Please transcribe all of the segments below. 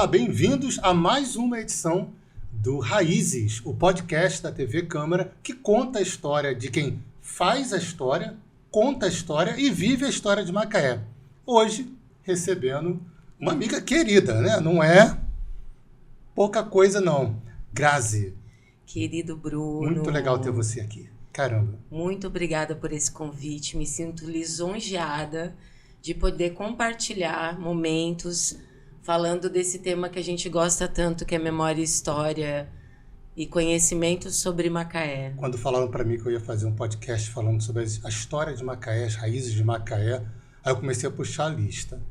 Olá, bem-vindos a mais uma edição do Raízes, o podcast da TV Câmara que conta a história de quem faz a história, conta a história e vive a história de Macaé. Hoje, recebendo uma amiga querida, né? Não é pouca coisa, não. Grazi. Querido Bruno. Muito legal ter você aqui. Caramba. Muito obrigada por esse convite. Me sinto lisonjeada de poder compartilhar momentos falando desse tema que a gente gosta tanto, que é memória e história e conhecimento sobre Macaé. Quando falaram para mim que eu ia fazer um podcast falando sobre a história de Macaé, as raízes de Macaé, aí eu comecei a puxar a lista.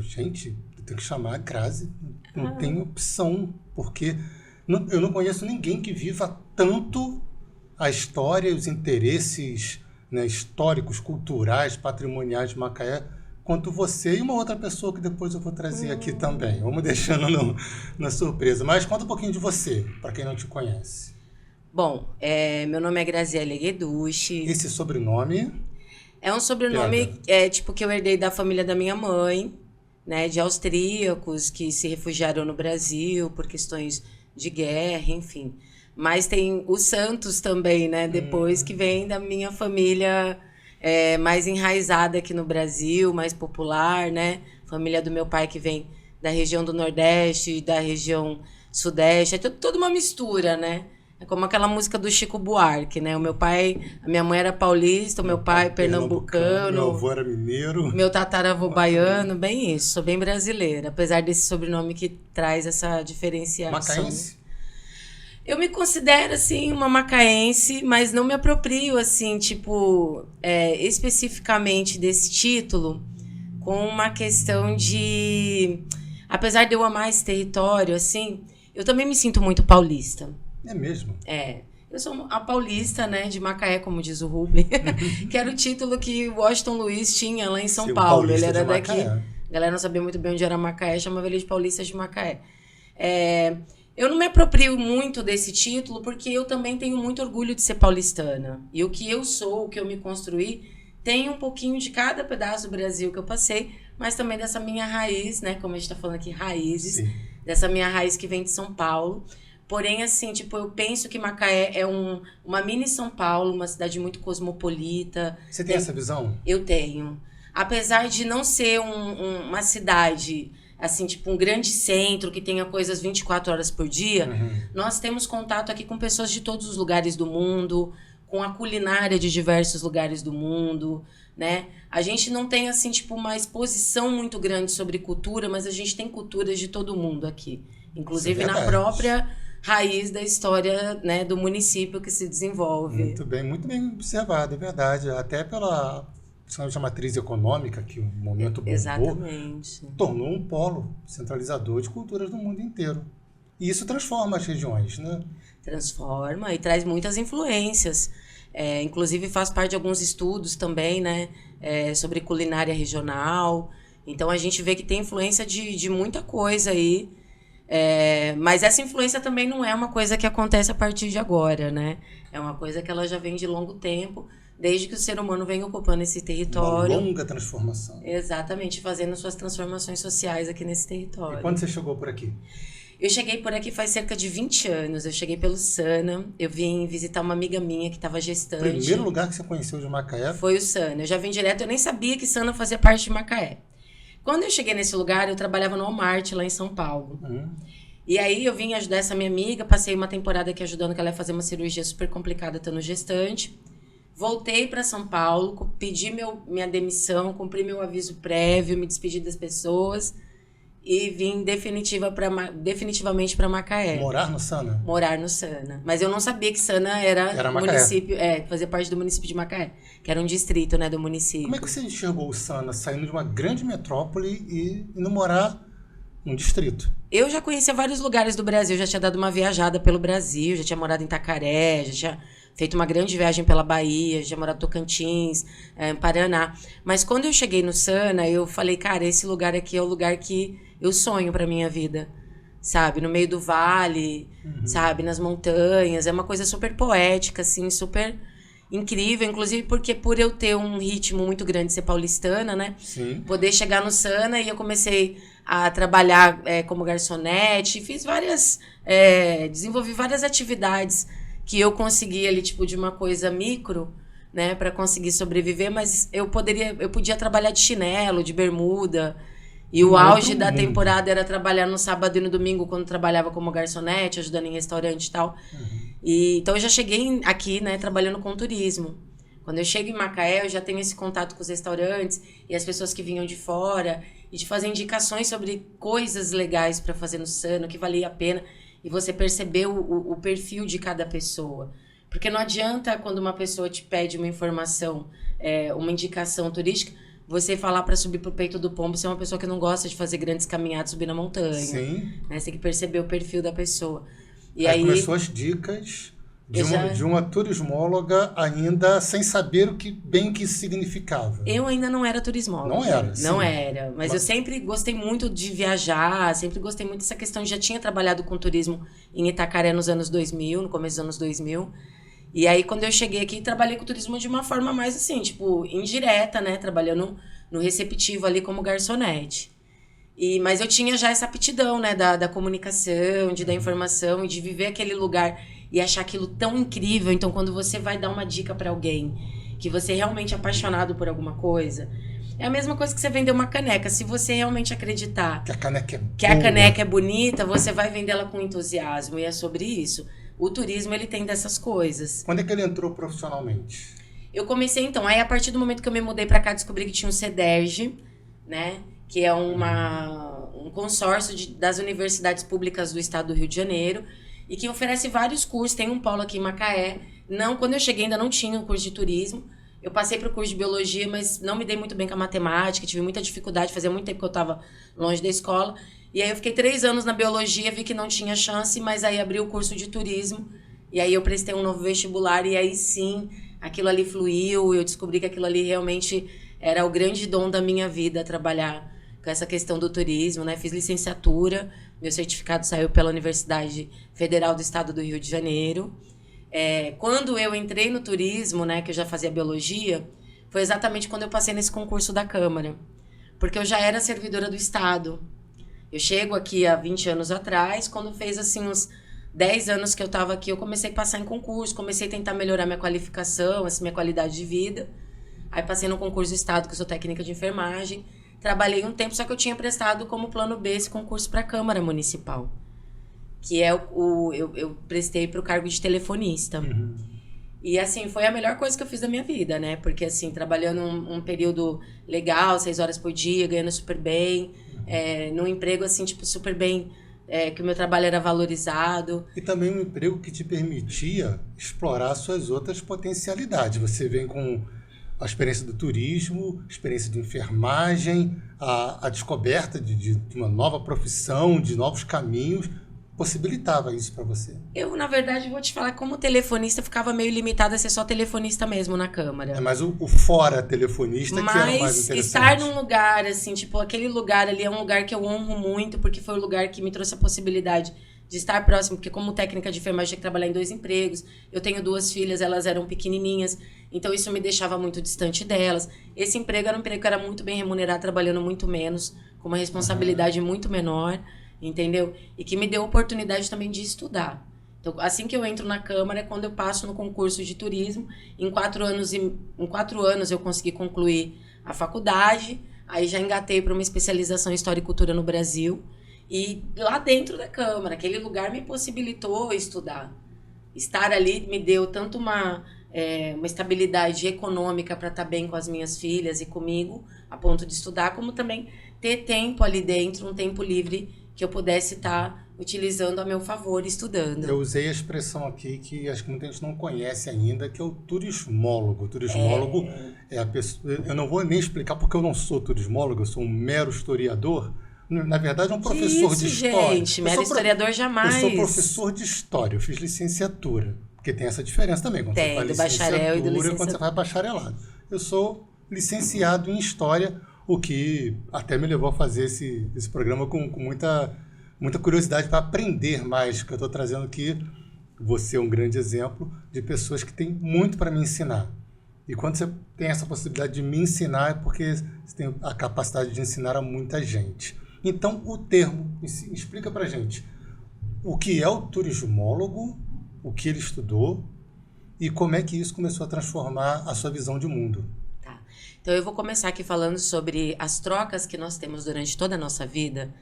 Gente, eu tenho que chamar a Grazi. Não tem opção, porque eu não conheço ninguém que viva tanto a história e os interesses, né, históricos, culturais, patrimoniais de Macaé, quanto você e uma outra pessoa que depois eu vou trazer aqui também. Vamos deixando na surpresa. Mas conta um pouquinho de você, para quem não te conhece. Bom, meu nome é Graziele Gueducci. Esse sobrenome? É um sobrenome tipo que eu herdei da família da minha mãe, né, de austríacos que se refugiaram no Brasil por questões de guerra, enfim. Mas tem os Santos também, né, depois que vem da minha família mais enraizada aqui no Brasil, mais popular, né? Família do meu pai que vem da região do Nordeste, da região Sudeste, é toda uma mistura, né? É como aquela música do Chico Buarque, né? A minha mãe era paulista, o meu pai pernambucano. Meu avô era mineiro. Meu tataravô baiano, bem isso, sou bem brasileira, apesar desse sobrenome que traz essa diferenciação. Macaense? Eu me considero, assim, uma macaense, mas não me aproprio, assim, tipo, especificamente desse título, com uma questão de... Apesar de eu amar esse território, assim, eu também me sinto muito paulista. É mesmo? Eu sou a paulista, né, de Macaé, como diz o Rubem, que era o título que o Washington Luiz tinha lá em São Paulo. Ele era daqui. A galera não sabia muito bem onde era Macaé, chamava ele de paulista de Macaé. Eu não me aproprio muito desse título porque eu também tenho muito orgulho de ser paulistana. E o que eu sou, o que eu me construí, tem um pouquinho de cada pedaço do Brasil que eu passei, mas também dessa minha raiz, né? Como a gente tá falando aqui, raízes. Sim. Dessa minha raiz que vem de São Paulo. Porém, assim, tipo, eu penso que Macaé é uma mini São Paulo, uma cidade muito cosmopolita. Você tem essa visão? Eu tenho. Apesar de não ser uma cidade... assim, tipo um grande centro que tenha coisas 24 horas por dia, nós temos contato aqui com pessoas de todos os lugares do mundo, com a culinária de diversos lugares do mundo, né? A gente não tem, assim, tipo, uma exposição muito grande sobre cultura, mas a gente tem culturas de todo mundo aqui. Inclusive na própria raiz da história, né, do município que se desenvolve. Muito bem observado, é verdade. Até pela... a matriz econômica, que o momento bombou, exatamente, tornou um polo centralizador de culturas do mundo inteiro. E isso transforma as regiões, né? Transforma e traz muitas influências. Inclusive faz parte de alguns estudos também, né? Sobre culinária regional. Então a gente vê que tem influência de muita coisa aí. Mas essa influência também não é uma coisa que acontece a partir de agora, né? É uma coisa que ela já vem de longo tempo, desde que o ser humano vem ocupando esse território. Uma longa transformação. Exatamente, fazendo suas transformações sociais aqui nesse território. E quando você chegou por aqui? Eu cheguei por aqui faz cerca de 20 anos. Eu cheguei pelo Sana. Eu vim visitar uma amiga minha que estava gestante. O primeiro lugar que você conheceu de Macaé? Foi o Sana. Eu já vim direto, eu nem sabia que Sana fazia parte de Macaé. Quando eu cheguei nesse lugar, eu trabalhava no Walmart, lá em São Paulo. E aí eu vim ajudar essa minha amiga, passei uma temporada aqui ajudando ela a fazer uma cirurgia super complicada, estando gestante. Voltei para São Paulo, pedi minha demissão, cumpri meu aviso prévio, me despedi das pessoas e vim definitivamente para Macaé. Morar no Sana? Morar no Sana. Mas eu não sabia que Sana era município, fazia parte do município de Macaé, que era um distrito, né, do município. Como é que você enxergou o Sana saindo de uma grande metrópole e indo morar num distrito? Eu já conhecia vários lugares do Brasil, já tinha dado uma viajada pelo Brasil, já tinha morado em Itacaré, já tinha feito uma grande viagem pela Bahia, já morado em Tocantins, Paraná. Mas quando eu cheguei no Sana, eu falei, cara, esse lugar aqui é o lugar que eu sonho pra minha vida, sabe? No meio do vale, sabe? Nas montanhas. É uma coisa super poética, assim, super... incrível, inclusive porque por eu ter um ritmo muito grande de ser paulistana, né? Sim. Poder chegar no Sana e eu comecei a trabalhar como garçonete, desenvolvi várias atividades que eu consegui ali, tipo, de uma coisa micro, né, para conseguir sobreviver, mas eu podia trabalhar de chinelo, de bermuda, e o auge da temporada era trabalhar no sábado e no domingo, quando trabalhava como garçonete, ajudando em restaurante e tal. Então eu já cheguei aqui, né, trabalhando com turismo. Quando eu chego em Macaé, eu já tenho esse contato com os restaurantes e as pessoas que vinham de fora, e de fazer indicações sobre coisas legais para fazer no Sana, que valia a pena, e você perceber o perfil de cada pessoa. Porque não adianta, quando uma pessoa te pede uma informação, uma indicação turística, você falar para subir pro peito do pombo, você é uma pessoa que não gosta de fazer grandes caminhadas, subir na montanha. Sim. Né? Você tem que perceber o perfil da pessoa. E aí começou as dicas de uma turismóloga ainda sem saber o que isso significava. Eu ainda não era turismóloga. Não era? Sim. Não era. Mas eu sempre gostei muito de viajar, sempre gostei muito dessa questão. Já tinha trabalhado com turismo em Itacaré nos anos 2000, no começo dos anos 2000. E aí, quando eu cheguei aqui, trabalhei com turismo de uma forma mais assim, tipo, indireta, né? Trabalhando no receptivo ali como garçonete. Mas eu tinha já essa aptidão, né? Da comunicação, de dar informação e de viver aquele lugar e achar aquilo tão incrível. Então, quando você vai dar uma dica pra alguém que você é realmente apaixonado por alguma coisa, é a mesma coisa que você vender uma caneca. Se você realmente acreditar que a caneca é bonita, você vai vendê-la com entusiasmo. E é sobre isso. O turismo, ele tem dessas coisas. Quando é que ele entrou profissionalmente? Eu comecei, então, aí a partir do momento que eu me mudei pra cá, descobri que tinha um CEDERJ, né? Que é um consórcio das universidades públicas do estado do Rio de Janeiro, e que oferece vários cursos. Tem um polo aqui em Macaé. Quando eu cheguei ainda não tinha um curso de turismo. Eu passei para o curso de biologia, mas não me dei muito bem com a matemática, tive muita dificuldade, fazia muito tempo que eu estava longe da escola. E aí eu fiquei 3 anos na biologia, vi que não tinha chance, mas aí abri o curso de turismo, e aí eu prestei um novo vestibular, e aí sim, aquilo ali fluiu, eu descobri que aquilo ali realmente era o grande dom da minha vida, trabalhar com essa questão do turismo, né? Fiz licenciatura, meu certificado saiu pela Universidade Federal do Estado do Rio de Janeiro. Quando eu entrei no turismo, né, que eu já fazia biologia, foi exatamente quando eu passei nesse concurso da Câmara, porque eu já era servidora do Estado. Eu chego aqui há 20 anos atrás, quando fez assim uns 10 anos que eu estava aqui, eu comecei a passar em concurso, comecei a tentar melhorar minha qualificação, minha qualidade de vida. Aí passei no concurso do Estado, que eu sou técnica de enfermagem. Trabalhei um tempo, só que eu tinha prestado como plano B esse concurso para a Câmara Municipal, que é eu prestei para o cargo de telefonista. E assim, foi a melhor coisa que eu fiz da minha vida, né? Porque assim, trabalhando um período legal, 6 horas por dia, ganhando super bem, num emprego assim, tipo, super bem, que o meu trabalho era valorizado. E também um emprego que te permitia explorar suas outras potencialidades. Você vem com a experiência do turismo, a experiência de enfermagem, a descoberta de uma nova profissão, de novos caminhos, possibilitava isso para você. Eu, na verdade, vou te falar, como telefonista, ficava meio limitada a ser só telefonista mesmo na Câmara. Mas o fora telefonista que era mais interessante. Mas estar num lugar, assim, tipo, aquele lugar ali é um lugar que eu honro muito, porque foi o lugar que me trouxe a possibilidade de estar próximo, porque como técnica de enfermagem eu tinha que trabalhar em 2 empregos, eu tenho 2 filhas, elas eram pequenininhas, então isso me deixava muito distante delas. Esse emprego era um emprego que era muito bem remunerado, trabalhando muito menos, com uma responsabilidade muito menor, entendeu? E que me deu a oportunidade também de estudar. Então, assim que eu entro na Câmara, é quando eu passo no concurso de turismo. Em 4 anos eu consegui concluir a faculdade, aí já engatei para uma especialização em História e Cultura no Brasil. E lá dentro da Câmara, aquele lugar me possibilitou estudar. Estar ali me deu tanto uma estabilidade econômica para estar bem com as minhas filhas e comigo, a ponto de estudar, como também ter tempo ali dentro, um tempo livre que eu pudesse estar utilizando a meu favor, estudando. Eu usei a expressão aqui que acho que muita gente não conhece ainda, que é o turismólogo. O turismólogo é a pessoa... Eu não vou nem explicar porque eu não sou turismólogo, eu sou um mero historiador. Na verdade, é um professor de história. Gente, mero historiador jamais. Eu sou professor de história, eu fiz licenciatura. Porque tem essa diferença também. Quando tem, você faz do bacharel e do licenciatura. Quando você faz bacharelado. Eu sou licenciado em história, o que até me levou a fazer esse programa com muita curiosidade para aprender mais, que eu estou trazendo aqui Você é um grande exemplo de pessoas que têm muito para me ensinar. E quando você tem essa possibilidade de me ensinar, é porque você tem a capacidade de ensinar a muita gente. Então, o termo, explica pra gente o que é o turismólogo, o que ele estudou e como é que isso começou a transformar a sua visão de mundo. Tá. Então, eu vou começar aqui falando sobre as trocas que nós temos durante toda a nossa vida,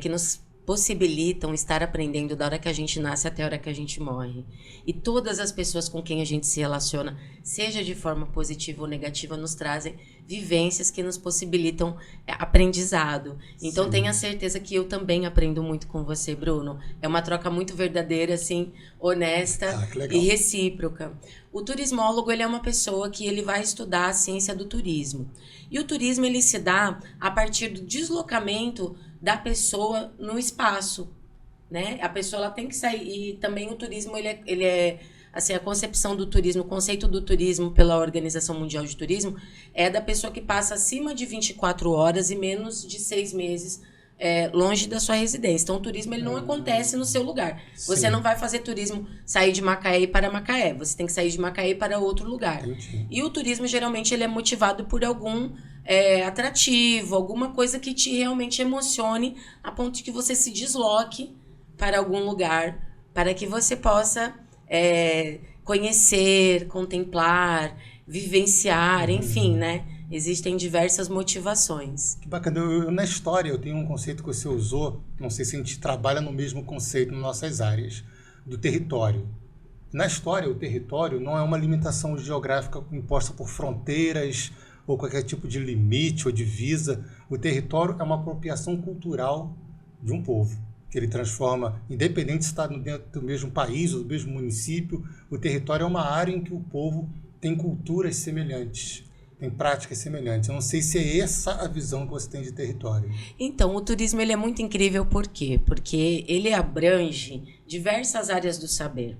que nos possibilitam estar aprendendo da hora que a gente nasce até a hora que a gente morre. E todas as pessoas com quem a gente se relaciona, seja de forma positiva ou negativa, nos trazem vivências que nos possibilitam aprendizado. Então, tenha certeza que eu também aprendo muito com você, Bruno. É uma troca muito verdadeira, assim, honesta e recíproca. O turismólogo, ele é uma pessoa que ele vai estudar a ciência do turismo. E o turismo, ele se dá a partir do deslocamento da pessoa no espaço, né? A pessoa, ela tem que sair. E também o turismo, ele é assim, a concepção do turismo, o conceito do turismo pela Organização Mundial de Turismo é da pessoa que passa acima de 24 horas e menos de 6 meses longe da sua residência. Então, o turismo, ele não acontece no seu lugar. Sim. Você não vai fazer turismo, sair de Macaé e para Macaé. Você tem que sair de Macaé e para outro lugar. Entendi. E o turismo, geralmente, ele é motivado por algum atrativo, alguma coisa que te realmente emocione a ponto de que você se desloque para algum lugar, para que você possa conhecer, contemplar, vivenciar, enfim, né? Existem diversas motivações. Que bacana. Na história, eu tenho um conceito que você usou, não sei se a gente trabalha no mesmo conceito nas nossas áreas, do território. Na história, o território não é uma limitação geográfica imposta por fronteiras ou qualquer tipo de limite ou divisa. O território é uma apropriação cultural de um povo, que ele transforma, independente se está dentro do mesmo país ou do mesmo município, o território é uma área em que o povo tem culturas semelhantes, tem práticas semelhantes. Eu não sei se é essa a visão que você tem de território. Então, o turismo, ele é muito incrível, por quê? Porque ele abrange diversas áreas do saber.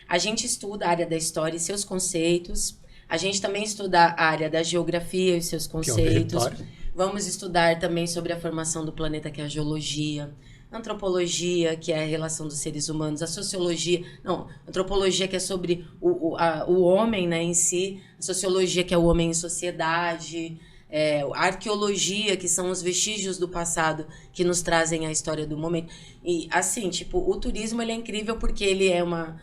A gente estuda a área da história e seus conceitos, a gente também estuda a área da geografia e seus conceitos. Vamos estudar também sobre a formação do planeta, que é a geologia, antropologia, que é a relação dos seres humanos, a sociologia, antropologia, que é sobre o homem, né, em si, a sociologia, que é o homem em sociedade, a arqueologia, que são os vestígios do passado que nos trazem a história do momento. E assim, tipo, o turismo, ele é incrível porque ele é uma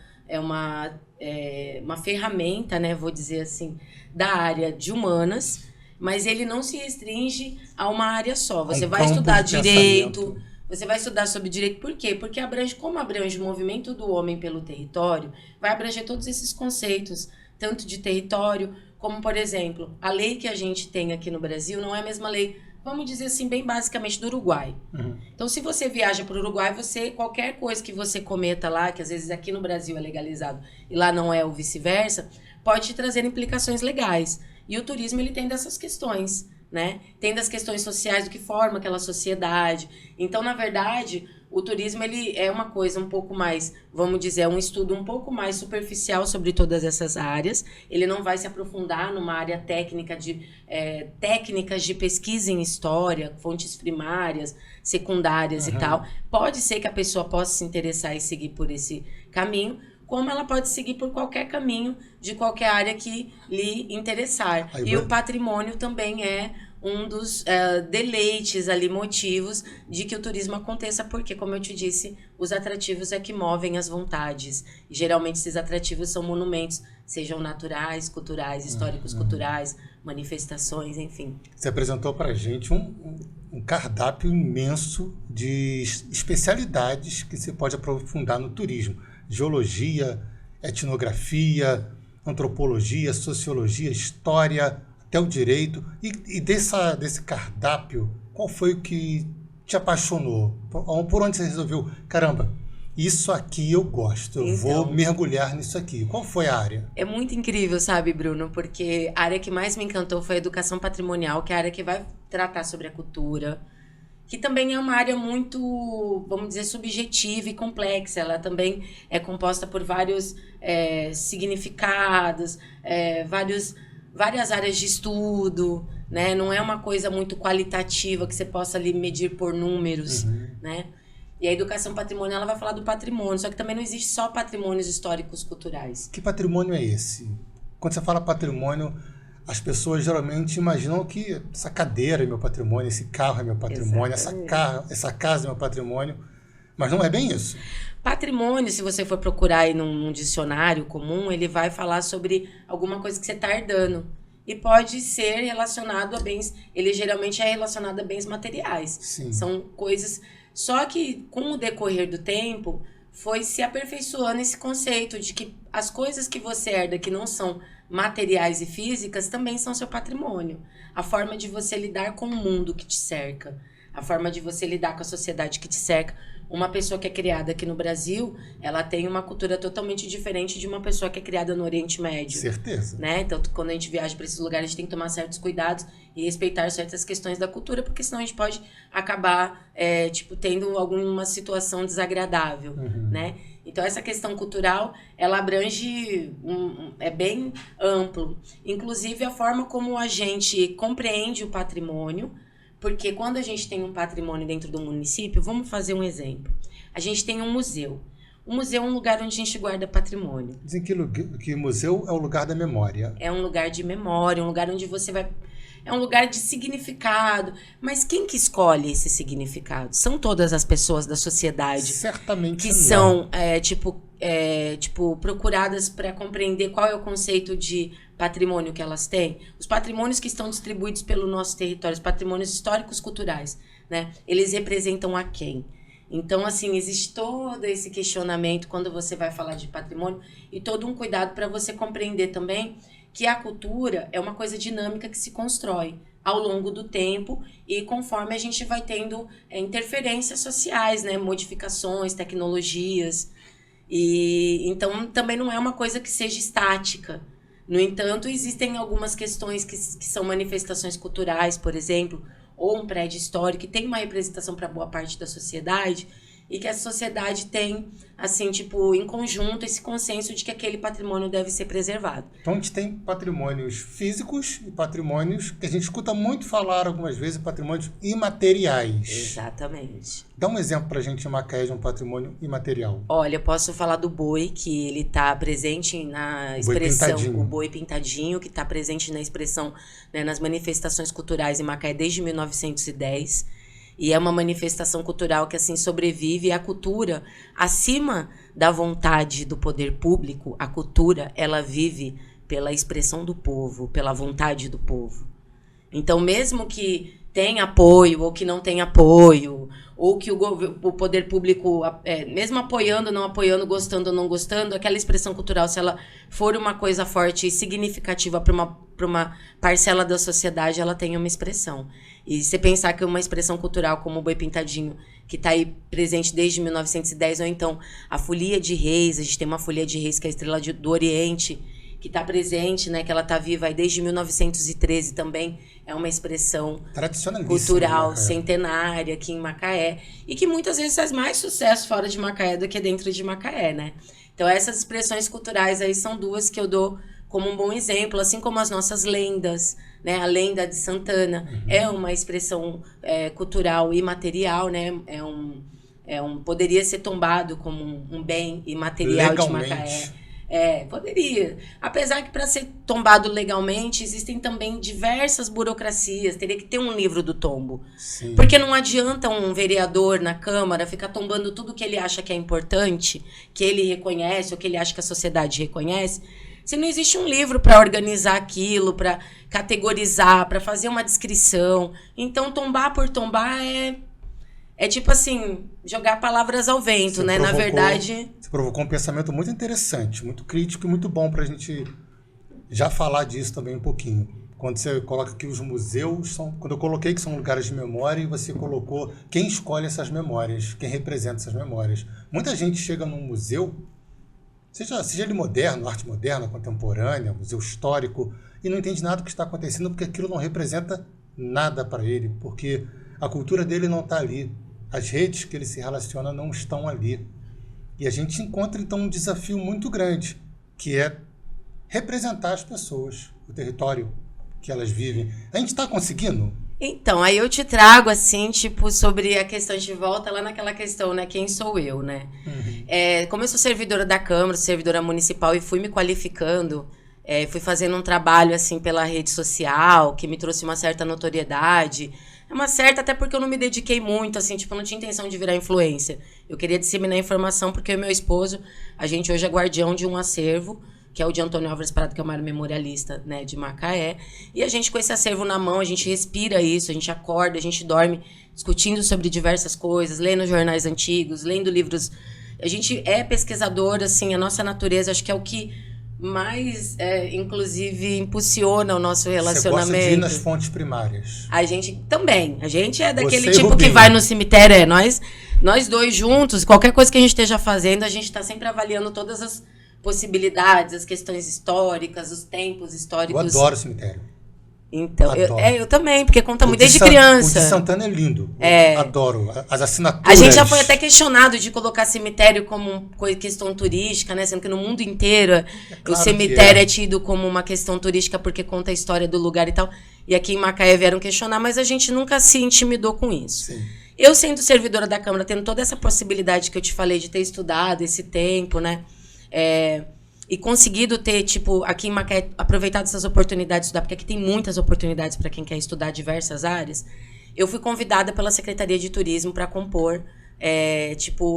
ferramenta, né, vou dizer assim, da área de humanas, mas ele não se restringe a uma área só. Você vai estudar direito, você vai estudar sobre direito. Por quê? Porque como abrange o movimento do homem pelo território, vai abranger todos esses conceitos, tanto de território, como, por exemplo, a lei que a gente tem aqui no Brasil não é a mesma lei, vamos dizer assim, bem basicamente, do Uruguai. Uhum. Então, se você viaja para o Uruguai, qualquer coisa que você cometa lá, que às vezes aqui no Brasil é legalizado e lá não é, ou vice-versa, pode te trazer implicações legais. E o turismo, ele tem dessas questões, né? Tem das questões sociais, do que forma aquela sociedade. Então, na verdade, o turismo, ele é uma coisa um pouco mais, vamos dizer, um estudo um pouco mais superficial sobre todas essas áreas. Ele não vai se aprofundar numa área técnica técnicas de pesquisa em história, fontes primárias, secundárias e tal. Pode ser que a pessoa possa se interessar e seguir por esse caminho, como ela pode seguir por qualquer caminho de qualquer área que lhe interessar. E o patrimônio também é um dos deleites ali, motivos de que o turismo aconteça, porque, como eu te disse, os atrativos é que movem as vontades. E, geralmente, esses atrativos são monumentos, sejam naturais, culturais, históricos, culturais, manifestações, enfim. Você apresentou para a gente um cardápio imenso de especialidades que se pode aprofundar no turismo. Geologia, etnografia, antropologia, sociologia, história, até o direito. E desse cardápio, qual foi o que te apaixonou? Por onde você resolveu? Caramba, isso aqui eu gosto, eu vou mergulhar nisso aqui. Qual foi a área? É muito incrível, sabe, Bruno? Porque a área que mais me encantou foi a educação patrimonial, que é a área que vai tratar sobre a cultura, que também é uma área muito, vamos dizer, subjetiva e complexa. Ela também é composta por vários significados, várias áreas de estudo, né? Não é uma coisa muito qualitativa que você possa ali medir por números, né? E a educação patrimonial, ela vai falar do patrimônio, só que também não existe só patrimônios históricos culturais. Que patrimônio é esse? Quando você fala patrimônio, as pessoas geralmente imaginam que essa cadeira é meu patrimônio, esse carro é meu patrimônio, essa casa é meu patrimônio, mas não é bem isso. Patrimônio, se você for procurar aí num dicionário comum, ele vai falar sobre alguma coisa que você está herdando. E pode ser relacionado a bens, ele geralmente é relacionado a bens materiais. Sim. São coisas... Só que com o decorrer do tempo, foi se aperfeiçoando esse conceito de que as coisas que você herda que não são materiais e físicas também são seu patrimônio. A forma de você lidar com o mundo que te cerca, a forma de você lidar com a sociedade que te cerca. Uma pessoa que é criada aqui no Brasil, ela tem uma cultura totalmente diferente de uma pessoa que é criada no Oriente Médio. Certeza. Né? Então, quando a gente viaja para esses lugares, a gente tem que tomar certos cuidados e respeitar certas questões da cultura, porque senão a gente pode acabar tendo alguma situação desagradável. Né? Então, essa questão cultural, ela abrange, é bem amplo. Inclusive, a forma como a gente compreende o patrimônio. Porque quando a gente tem um patrimônio dentro do município, vamos fazer um exemplo. A gente tem um museu. O museu é um lugar onde a gente guarda patrimônio. Dizem que museu é o lugar da memória. É um lugar de memória, um lugar onde você vai... É um lugar de significado. Mas quem que escolhe esse significado? São todas as pessoas da sociedade. Certamente que não. são procuradas para compreender qual é o conceito de patrimônio que elas têm. Os patrimônios que estão distribuídos pelo nosso território, os patrimônios históricos culturais, né? Eles representam a quem? Então, assim, existe todo esse questionamento quando você vai falar de patrimônio e todo um cuidado para você compreender também que a cultura é uma coisa dinâmica que se constrói ao longo do tempo e conforme a gente vai tendo interferências sociais, né? Modificações, tecnologias. E então também não é uma coisa que seja estática. No entanto, existem algumas questões que são manifestações culturais, por exemplo, ou um prédio histórico que tem uma representação para boa parte da sociedade e que a sociedade tem, assim, em conjunto, esse consenso de que aquele patrimônio deve ser preservado. Então, a gente tem patrimônios físicos e patrimônios que a gente escuta muito falar algumas vezes, patrimônios imateriais. Exatamente. Dá um exemplo para a gente em Macaé de um patrimônio imaterial. Olha, eu posso falar do boi, que ele está presente na expressão... O boi pintadinho, que está presente na expressão, né, nas manifestações culturais em Macaé desde 1910. E é uma manifestação cultural que, assim, sobrevive. E a cultura, acima da vontade do poder público, a cultura, ela vive pela expressão do povo, pela vontade do povo. Então, mesmo que tenha apoio ou que não tenha apoio, ou que o poder público, mesmo apoiando, não apoiando, gostando ou não gostando, aquela expressão cultural, se ela for uma coisa forte e significativa para uma parcela da sociedade, ela tem uma expressão. E você pensar que uma expressão cultural como o Boi Pintadinho, que está aí presente desde 1910, ou então a Folia de Reis, a gente tem uma Folia de Reis que é a Estrela do Oriente, que está presente, né, que ela está viva aí desde 1913 também, é uma expressão cultural centenária aqui em Macaé, e que muitas vezes faz mais sucesso fora de Macaé do que dentro de Macaé, né? Então essas expressões culturais aí são duas que eu dou como um bom exemplo, assim como as nossas lendas, né? A lenda de Santana é uma expressão cultural imaterial, né? Poderia ser tombado como um bem imaterial legalmente. De Macaé. Poderia. Apesar que para ser tombado legalmente, existem também diversas burocracias. Teria que ter um livro do tombo. Sim. Porque não adianta um vereador na Câmara ficar tombando tudo que ele acha que é importante, que ele reconhece ou que ele acha que a sociedade reconhece, se não existe um livro para organizar aquilo, para categorizar, para fazer uma descrição. Então, tombar por tombar é tipo assim, jogar palavras ao vento, né? Na verdade... Você provocou um pensamento muito interessante, muito crítico e muito bom para a gente já falar disso também um pouquinho. Quando você coloca que os museus são... Quando eu coloquei que são lugares de memória e você colocou quem escolhe essas memórias, quem representa essas memórias. Muita gente chega num museu, seja ele moderno, arte moderna, contemporânea, museu histórico, e não entende nada do que está acontecendo porque aquilo não representa nada para ele, porque a cultura dele não está ali. As redes que ele se relaciona não estão ali. E a gente encontra, então, um desafio muito grande, que é representar as pessoas, o território que elas vivem. A gente está conseguindo? Então, aí eu te trago, assim, tipo, sobre a questão, de volta lá naquela questão, né? Quem sou eu, né? Como eu sou servidora da Câmara, servidora municipal, e fui me qualificando, fui fazendo um trabalho, assim, pela rede social, que me trouxe uma certa notoriedade. Uma certa, até porque eu não me dediquei muito, assim, tipo, eu não tinha intenção de virar influencer. Eu queria disseminar informação, porque o meu esposo, a gente hoje é guardião de um acervo, que é o de Antônio Álvares Prado, que é o maior memorialista, né, de Macaé. E a gente, com esse acervo na mão, a gente respira isso, a gente acorda, a gente dorme discutindo sobre diversas coisas, lendo jornais antigos, lendo livros. A gente é pesquisador, assim, a nossa natureza, acho que é o que mais, inclusive, impulsiona o nosso relacionamento. Você gosta de ir nas fontes primárias. A gente também. A gente é daquele tipo que vai no cemitério. Nós dois juntos, qualquer coisa que a gente esteja fazendo, a gente está sempre avaliando todas as possibilidades, as questões históricas, os tempos históricos. Eu adoro cemitério. Então, eu também, porque conta muito desde criança. O de Santana é lindo. Adoro. As assinaturas. A gente já foi até questionado de colocar cemitério como questão turística, né? Sendo que no mundo inteiro o cemitério é tido como uma questão turística porque conta a história do lugar e tal. E aqui em Macaé vieram questionar, mas a gente nunca se intimidou com isso. Sim. Eu, sendo servidora da Câmara, tendo toda essa possibilidade que eu te falei de ter estudado esse tempo, né? E conseguido ter, tipo, aqui em Macaé, aproveitado essas oportunidades de estudar, porque aqui tem muitas oportunidades para quem quer estudar diversas áreas, eu fui convidada pela Secretaria de Turismo para compor,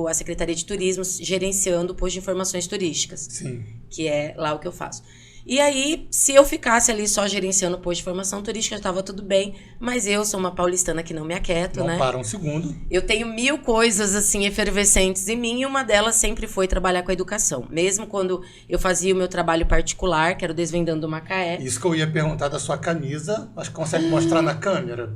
a Secretaria de Turismo gerenciando o posto de informações turísticas. Sim. Que é lá o que eu faço. E aí, se eu ficasse ali só gerenciando o posto de informação turística, estava tudo bem, mas eu sou uma paulistana que não me aquieto, né? Não para um segundo. Eu tenho 1000 coisas, assim, efervescentes em mim, e uma delas sempre foi trabalhar com a educação. Mesmo quando eu fazia o meu trabalho particular, que era o Desvendando Macaé. Isso que eu ia perguntar da sua camisa, acho que consegue mostrar na câmera,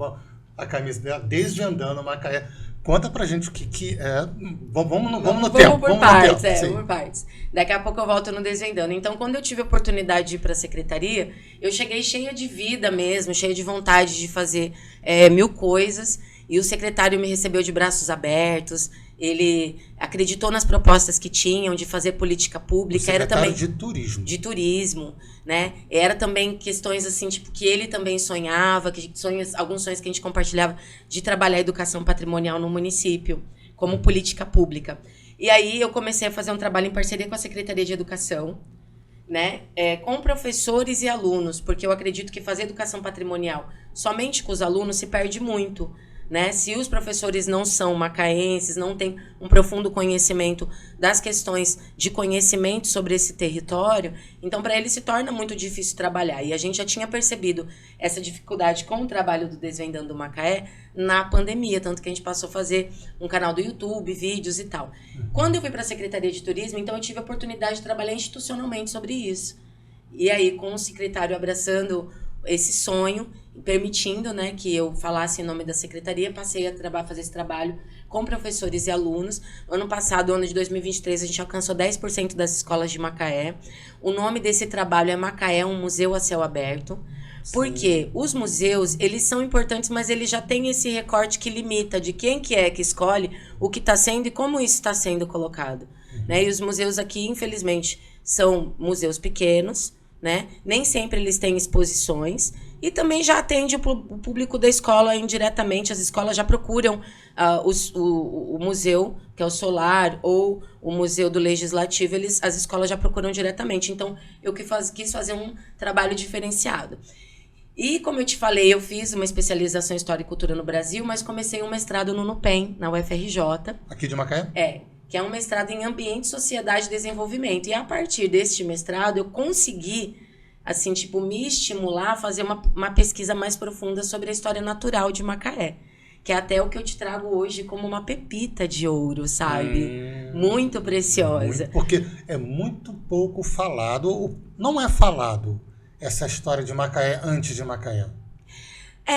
a camisa dela, Desvendando Macaé. Conta pra gente o que é. Vamos no tempo. Vamos por partes. Daqui a pouco eu volto no Desvendando. Então, quando eu tive a oportunidade de ir pra secretaria, eu cheguei cheia de vida mesmo, cheia de vontade de fazer 1000 coisas. E o secretário me recebeu de braços abertos. Ele acreditou nas propostas que tinham de fazer política pública. O secretário era também de turismo. De turismo, né? Era também questões assim, tipo, que ele também sonhava, alguns sonhos que a gente compartilhava de trabalhar a educação patrimonial no município, como política pública. E aí eu comecei a fazer um trabalho em parceria com a Secretaria de Educação, né? Com professores e alunos, porque eu acredito que fazer educação patrimonial somente com os alunos se perde muito. Né? Se os professores não são macaenses, não têm um profundo conhecimento das questões de conhecimento sobre esse território, então para eles se torna muito difícil trabalhar. E a gente já tinha percebido essa dificuldade com o trabalho do Desvendando Macaé na pandemia, tanto que a gente passou a fazer um canal do YouTube, vídeos e tal. Quando eu fui para a Secretaria de Turismo, então eu tive a oportunidade de trabalhar institucionalmente sobre isso. E aí, com o secretário abraçando esse sonho, permitindo, né, que eu falasse em nome da secretaria, passei a fazer esse trabalho com professores e alunos. Ano passado, ano de 2023, a gente alcançou 10% das escolas de Macaé. O nome desse trabalho é Macaé, um museu a céu aberto. Sim. Porque os museus, eles são importantes, mas eles já têm esse recorte que limita de quem que é que escolhe o que está sendo e como isso está sendo colocado. Né? E os museus aqui, infelizmente, são museus pequenos, né? Nem sempre eles têm exposições e também já atende o público da escola indiretamente. As escolas já procuram o museu, que é o Solar, ou o Museu do Legislativo, as escolas já procuram diretamente. Então, eu quis fazer um trabalho diferenciado. E, como eu te falei, eu fiz uma especialização em História e Cultura no Brasil, mas comecei um mestrado no NUPEM, na UFRJ. Aqui de Macaé? Que é um mestrado em Ambiente, Sociedade e Desenvolvimento. E a partir deste mestrado, eu consegui, assim, tipo, me estimular a fazer uma pesquisa mais profunda sobre a história natural de Macaé. Que é até o que eu te trago hoje como uma pepita de ouro, sabe? Muito preciosa. Porque é muito pouco falado, ou não é falado, essa história de Macaé antes de Macaé.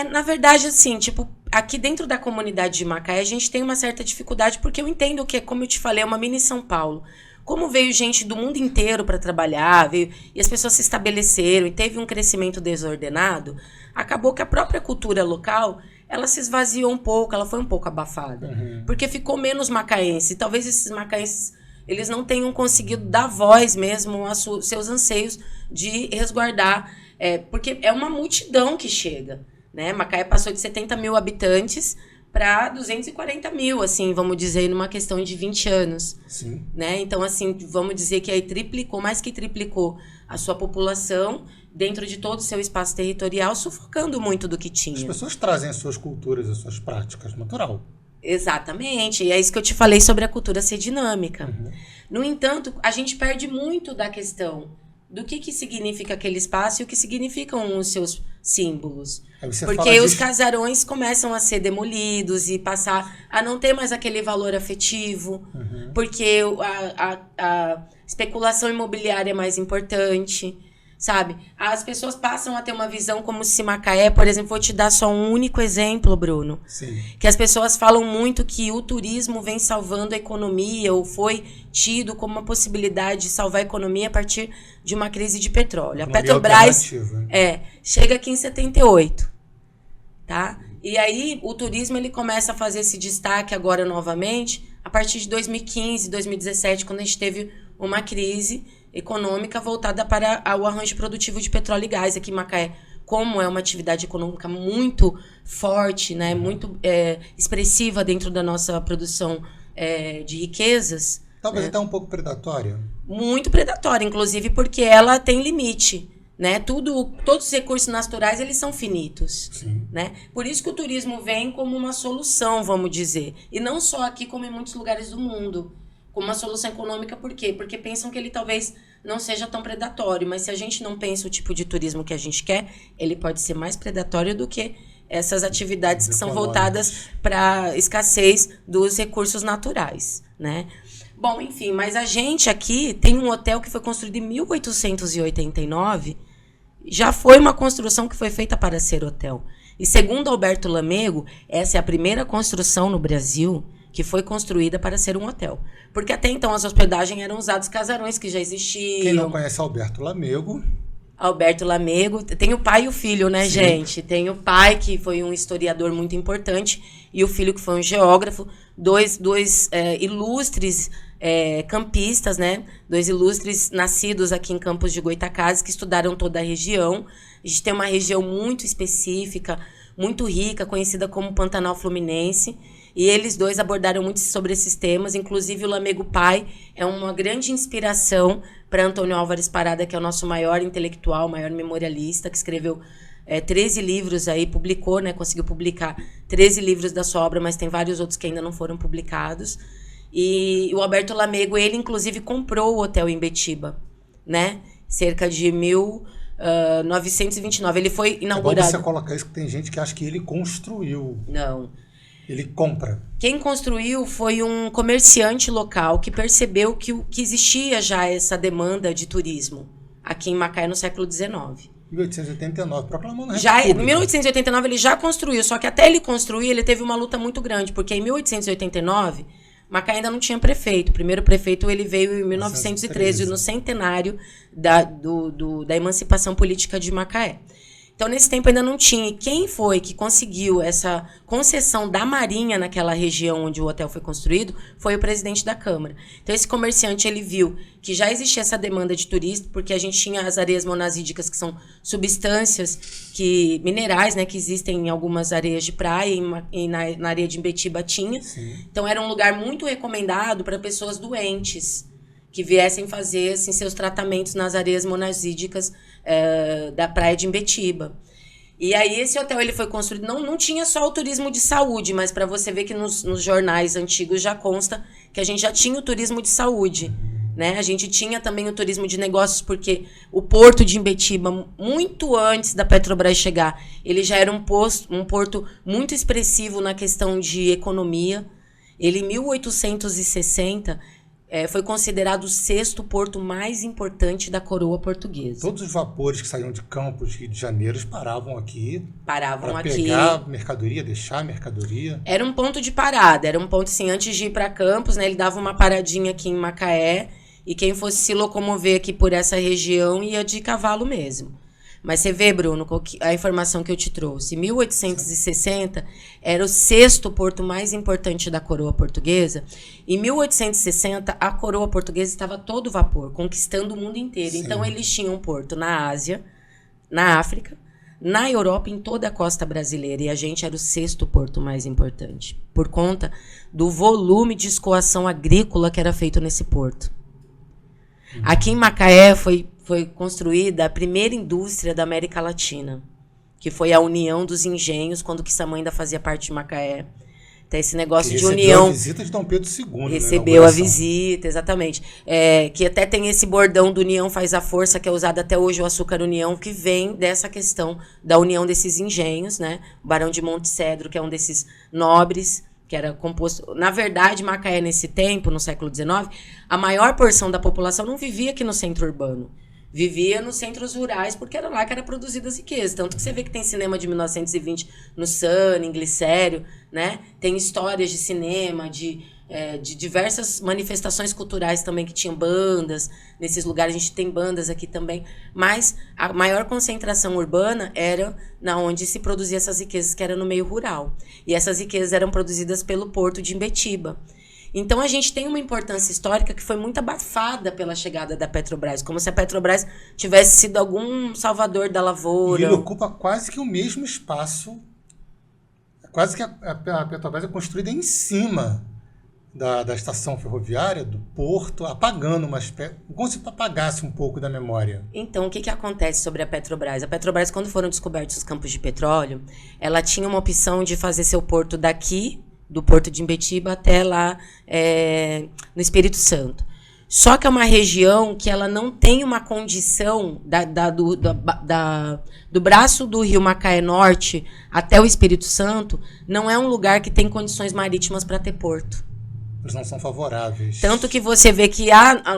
Na verdade, assim, tipo, aqui dentro da comunidade de Macaé, a gente tem uma certa dificuldade, porque eu entendo que, como eu te falei, é uma mini São Paulo. Como veio gente do mundo inteiro para trabalhar, e as pessoas se estabeleceram e teve um crescimento desordenado, acabou que a própria cultura local, ela se esvaziou um pouco, ela foi um pouco abafada. Porque ficou menos macaense. Talvez esses macaenses, eles não tenham conseguido dar voz mesmo aos seus anseios de resguardar, porque é uma multidão que chega. né? Macaé passou de 70 mil habitantes para 240 mil, assim, vamos dizer, numa questão de 20 anos. Sim. Né? Então, assim, vamos dizer que aí triplicou, mais que triplicou a sua população dentro de todo o seu espaço territorial, sufocando muito do que tinha. As pessoas trazem as suas culturas, as suas práticas, natural. Exatamente, e é isso que eu te falei sobre a cultura ser dinâmica. No entanto, a gente perde muito da questão do que significa aquele espaço e o que significam os seus símbolos. Porque os casarões começam a ser demolidos e passar a não ter mais aquele valor afetivo, porque a especulação imobiliária é mais importante, sabe? As pessoas passam a ter uma visão como se Macaé, por exemplo, vou te dar só um único exemplo, Bruno. Sim. Que as pessoas falam muito que o turismo vem salvando a economia ou foi tido como uma possibilidade de salvar a economia a partir de uma crise de petróleo. A Petrobras chega aqui em 78, tá? E aí o turismo ele começa a fazer esse destaque agora novamente a partir de 2015, 2017, quando a gente teve uma crise econômica voltada para o arranjo produtivo de petróleo e gás aqui em Macaé. Como é uma atividade econômica muito forte, né, muito expressiva dentro da nossa produção de riquezas. Talvez até um pouco predatória. Muito predatória, inclusive porque ela tem limite. Né? Todos os recursos naturais eles são finitos. Sim. Né? Por isso que o turismo vem como uma solução, vamos dizer. E não só aqui, como em muitos lugares do mundo. Como uma solução econômica, por quê? Porque pensam que ele talvez não seja tão predatório, mas se a gente não pensa o tipo de turismo que a gente quer, ele pode ser mais predatório do que essas atividades que são voltadas para a escassez dos recursos naturais, né? Bom, enfim, mas a gente aqui tem um hotel que foi construído em 1889, já foi uma construção que foi feita para ser hotel. E segundo Alberto Lamego, essa é a primeira construção no Brasil que foi construída para ser um hotel. Porque até então as hospedagens eram usados casarões que já existiam. Quem não conhece Alberto Lamego? Alberto Lamego, tem o pai e o filho, né, Sim. gente? Tem o pai, que foi um historiador muito importante, e o filho, que foi um geógrafo, dois ilustres campistas, né? Dois ilustres nascidos aqui em Campos de Goytacazes, que estudaram toda a região. A gente tem uma região muito específica, muito rica, conhecida como Pantanal Fluminense. E eles dois abordaram muito sobre esses temas, inclusive o Lamego pai é uma grande inspiração para Antônio Álvares Parada, que é o nosso maior intelectual, maior memorialista, que escreveu 13 livros aí, publicou, né, conseguiu publicar 13 livros da sua obra, mas tem vários outros que ainda não foram publicados. E o Alberto Lamego, ele inclusive comprou o hotel em Betiba, né, cerca de 1929. Ele foi inaugurado... É bom você colocar isso, que tem gente que acha que ele construiu. Não. Ele compra. Quem construiu foi um comerciante local que percebeu que existia já essa demanda de turismo aqui em Macaé no século XIX. 1889, proclamando a República. República. Em 1889 ele já construiu, só que até ele construir ele teve uma luta muito grande, porque em 1889 Macaé ainda não tinha prefeito. O primeiro prefeito ele veio em 1913, no centenário da emancipação política de Macaé. Então, nesse tempo ainda não tinha. E quem foi que conseguiu essa concessão da Marinha naquela região onde o hotel foi construído foi o presidente da Câmara. Então, esse comerciante, ele viu que já existia essa demanda de turista, porque a gente tinha as areias monazídicas, que são substâncias minerais, né, que existem em algumas areias de praia, e na areia de Imbetiba tinha. Sim. Então, era um lugar muito recomendado para pessoas doentes, que viessem fazer assim, seus tratamentos nas areias monazídicas da praia de Imbetiba. E aí esse hotel ele foi construído, não tinha só o turismo de saúde, mas para você ver que nos jornais antigos já consta que a gente já tinha o turismo de saúde. Né? A gente tinha também o turismo de negócios, porque o porto de Imbetiba, muito antes da Petrobras chegar, ele já era um porto muito expressivo na questão de economia. Ele, em 1860... foi considerado o 6º porto mais importante da coroa portuguesa. Todos os vapores que saíam de Campos, Rio de Janeiro, paravam aqui. Paravam aqui. Pegar mercadoria, deixar mercadoria. Era um ponto de parada. Era um ponto, assim, antes de ir para Campos, né? Ele dava uma paradinha aqui em Macaé. E quem fosse se locomover aqui por essa região ia de cavalo mesmo. Mas você vê, Bruno, a informação que eu te trouxe. Em 1860, era o 6º porto mais importante da coroa portuguesa. Em 1860, a coroa portuguesa estava a todo vapor, conquistando o mundo inteiro. Sim. Então, eles tinham um porto na Ásia, na África, na Europa, em toda a costa brasileira. E a gente era o 6º porto mais importante, por conta do volume de escoação agrícola que era feito nesse porto. Aqui em Macaé foi construída a primeira indústria da América Latina, que foi a União dos Engenhos, quando Quissamã ainda fazia parte de Macaé. Então, esse negócio de união... Recebeu a visita de Dom Pedro II. Recebeu a visita, exatamente. Que até tem esse bordão do União faz a força, que é usado até hoje, o açúcar União, que vem dessa questão da união desses engenhos, né? O Barão de Monte Cedro, que é um desses nobres, que era composto... Na verdade, Macaé, nesse tempo, no século XIX, a maior porção da população não vivia aqui no centro urbano. Vivia nos centros rurais, porque era lá que eram produzidas riquezas. Tanto que você vê que tem cinema de 1920 no Sun, em Glicério, né? Tem histórias de cinema, de diversas manifestações culturais também, que tinham bandas. Nesses lugares a gente tem bandas aqui também. Mas a maior concentração urbana era na onde se produzia essas riquezas, que era no meio rural. E essas riquezas eram produzidas pelo porto de Imbetiba. Então, a gente tem uma importância histórica que foi muito abafada pela chegada da Petrobras, como se a Petrobras tivesse sido algum salvador da lavoura. E ele ocupa quase que o mesmo espaço, quase que a Petrobras é construída em cima da estação ferroviária, do porto, apagando como se apagasse um pouco da memória. Então, o que acontece sobre a Petrobras? A Petrobras, quando foram descobertos os campos de petróleo, ela tinha uma opção de fazer seu porto daqui, do porto de Imbetiba até lá no Espírito Santo. Só que é uma região que ela não tem uma condição do braço do rio Macaé Norte até o Espírito Santo, não é um lugar que tem condições marítimas para ter porto. Eles não são favoráveis. Tanto que você vê que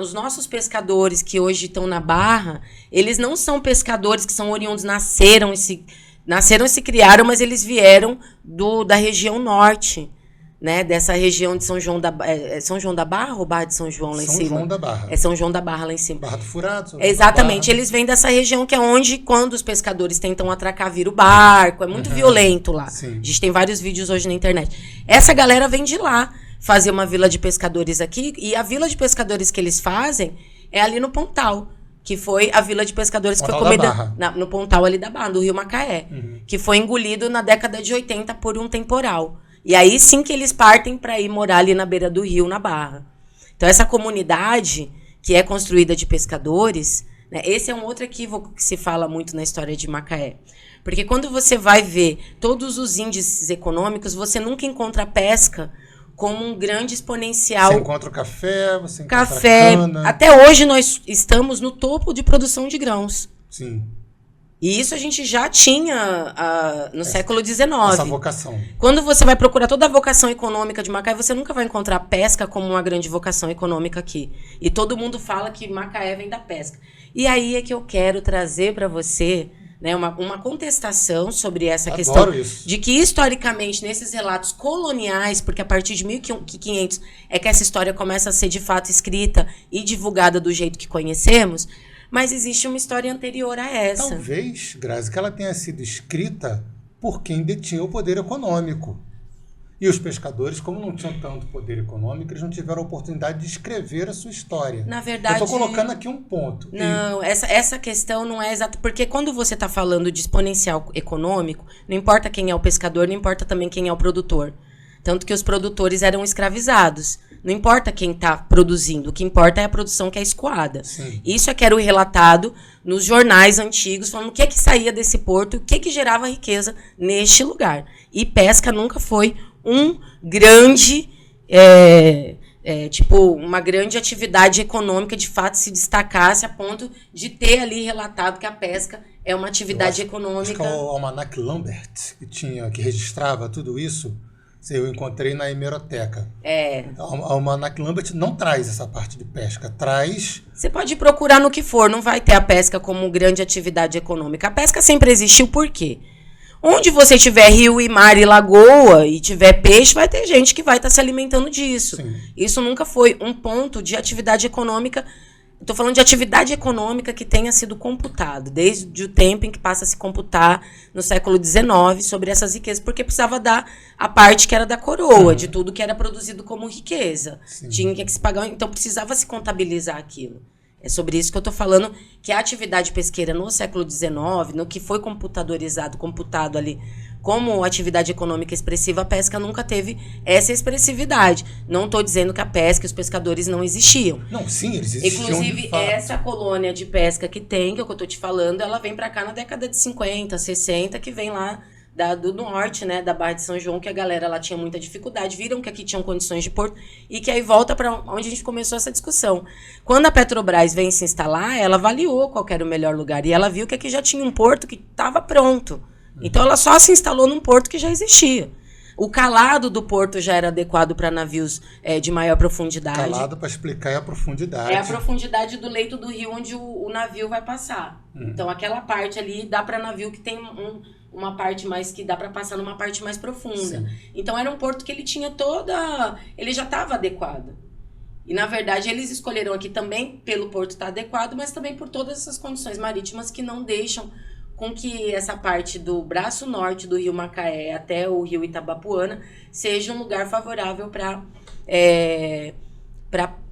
os nossos pescadores que hoje estão na Barra, eles não são pescadores que são oriundos, nasceram e se criaram, mas eles vieram da região norte, né? Dessa região de São João da Barra. É São João da Barra ou Barra de São João lá em cima? São João da Barra. É São João da Barra lá em cima. Barra do Furado. Exatamente. Eles vêm dessa região que é onde, quando os pescadores tentam atracar, vira o barco. É muito violento lá. Sim. A gente tem vários vídeos hoje na internet. Essa galera vem de lá fazer uma vila de pescadores aqui. E a vila de pescadores que eles fazem é ali no Pontal, que foi a vila de pescadores que foi comida no Pontal ali da Barra, do Rio Macaé, que foi engolido na década de 80 por um temporal. E aí sim que eles partem para ir morar ali na beira do rio, na Barra. Então essa comunidade que é construída de pescadores, né, esse é um outro equívoco que se fala muito na história de Macaé. Porque quando você vai ver todos os índices econômicos, você nunca encontra a pesca como um grande exponencial. Você encontra o café, você encontra a cana. Até hoje nós estamos no topo de produção de grãos. Sim. E isso a gente já tinha no século XIX. Essa vocação. Quando você vai procurar toda a vocação econômica de Macaé, você nunca vai encontrar a pesca como uma grande vocação econômica aqui. E todo mundo fala que Macaé vem da pesca. E aí é que eu quero trazer para você, né, uma contestação sobre essa questão de que, historicamente, nesses relatos coloniais, porque a partir de 1500 é que essa história começa a ser, de fato, escrita e divulgada do jeito que conhecemos, mas existe uma história anterior a essa. Talvez, Grazi, que ela tenha sido escrita por quem detinha o poder econômico. E os pescadores, como não tinham tanto poder econômico, eles não tiveram a oportunidade de escrever a sua história. Na verdade... Eu estou colocando aqui um ponto. Não, essa questão não é exata. Porque quando você está falando de exponencial econômico, não importa quem é o pescador, não importa também quem é o produtor. Tanto que os produtores eram escravizados. Não importa quem está produzindo, o que importa é a produção que é escoada. Sim. Isso é que era o relatado nos jornais antigos, falando o que é que saía desse porto, o que é que gerava riqueza neste lugar. E pesca nunca foi um grande, uma grande atividade econômica, de fato se destacasse a ponto de ter ali relatado que a pesca é uma atividade econômica. Acho que é o Almanac Lambert que registrava tudo isso. Eu encontrei na hemeroteca. O Almanac Lambert não traz essa parte de pesca, traz... Você pode procurar no que for, não vai ter a pesca como grande atividade econômica. A pesca sempre existiu, por quê? Onde você tiver rio e mar e lagoa e tiver peixe, vai ter gente que vai estar se alimentando disso. Sim. Isso nunca foi um ponto de atividade econômica. Estou falando de atividade econômica que tenha sido computado, desde o tempo em que passa a se computar no século XIX sobre essas riquezas, porque precisava dar a parte que era da coroa, de tudo que era produzido como riqueza. Sim. Tinha que se pagar, então precisava se contabilizar aquilo. É sobre isso que eu estou falando, que a atividade pesqueira no século XIX, no que foi computado ali como atividade econômica expressiva, a pesca nunca teve essa expressividade. Não estou dizendo que a pesca e os pescadores não existiam. Não, sim, eles existiam. Inclusive, essa colônia de pesca que tem, que é o que eu estou te falando, ela vem para cá na década de 50, 60, que vem lá do norte, né, da Barra de São João, que a galera lá tinha muita dificuldade, viram que aqui tinham condições de porto, e que aí volta para onde a gente começou essa discussão. Quando a Petrobras vem se instalar, ela avaliou qual era o melhor lugar, e ela viu que aqui já tinha um porto que estava pronto. Então ela só se instalou num porto que já existia. O calado do porto já era adequado para navios de maior profundidade. Calado, para explicar, é a profundidade. É a profundidade do leito do rio onde o navio vai passar. Então aquela parte ali dá para navio que tem uma parte mais que dá para passar numa parte mais profunda. Sim. Então era um porto que ele tinha ele já estava adequado. E na verdade eles escolheram aqui também pelo porto estar adequado, mas também por todas essas condições marítimas que não deixam com que essa parte do braço norte do rio Macaé até o rio Itabapoana seja um lugar favorável para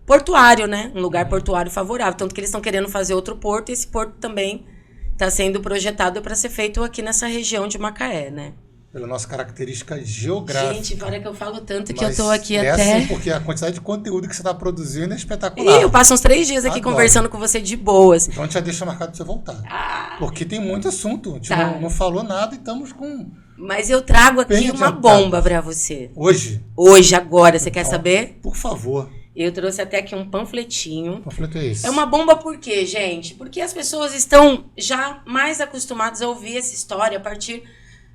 portuário, né? Um lugar portuário favorável. Tanto que eles estão querendo fazer outro porto, e esse porto também está sendo projetado para ser feito aqui nessa região de Macaé, né? Pela nossa característica geográfica. Gente, para que eu falo tanto que eu tô aqui até... Assim, porque a quantidade de conteúdo que você está produzindo é espetacular. E eu passo uns 3 dias aqui conversando com você de boas. Então a gente já deixa marcado para você voltar. Porque tem muito assunto. A gente não falou nada e estamos com... Mas eu trago aqui uma bomba para você. Hoje? Hoje, agora. Você quer saber? Por favor. Eu trouxe até aqui um panfletinho. Que panfleto é esse? É uma bomba por quê, gente? Porque as pessoas estão já mais acostumadas a ouvir essa história a partir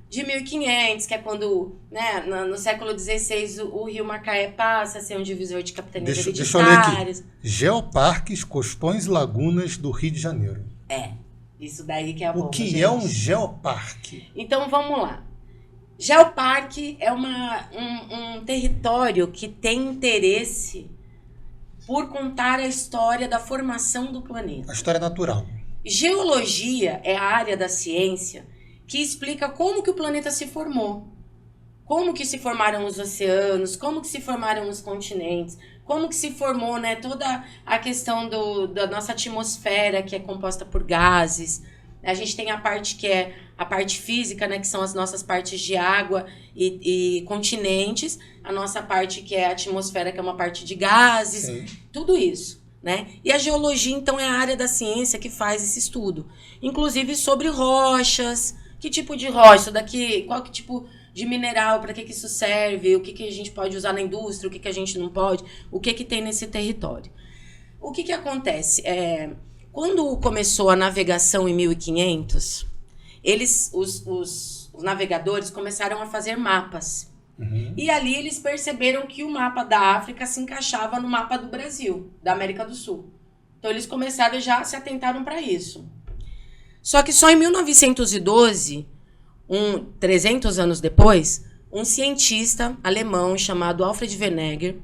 de 1500, que é quando, né, no século XVI, o rio Macaé passa a ser um divisor de capitanias hereditárias. Deixa eu ler aqui. Geoparques, Costões e Lagunas do Rio de Janeiro. Isso daí que é a bomba, O que gente. É um geoparque? Então, vamos lá. Geoparque é um território que tem interesse por contar a história da formação do planeta. A história natural. Geologia é a área da ciência que explica como que o planeta se formou. Como que se formaram os oceanos, como que se formaram os continentes, como que se formou, né, toda a questão da nossa atmosfera, que é composta por gases. A gente tem a parte que é a parte física, né, que são as nossas partes de água e continentes, a nossa parte que é a atmosfera, que é uma parte de gases, sim, tudo isso, né? E a geologia, então, é a área da ciência que faz esse estudo, inclusive sobre rochas. Que tipo de rocha daqui, qual que tipo de mineral, para que isso serve, o que a gente pode usar na indústria, o que a gente não pode, o que tem nesse território. O que acontece? Quando começou a navegação em 1500, os navegadores começaram a fazer mapas. E ali eles perceberam que o mapa da África se encaixava no mapa do Brasil, da América do Sul. Então eles começaram, já se atentaram para isso. Só que só em 1912, 300 anos depois, um cientista alemão chamado Alfred Wegener,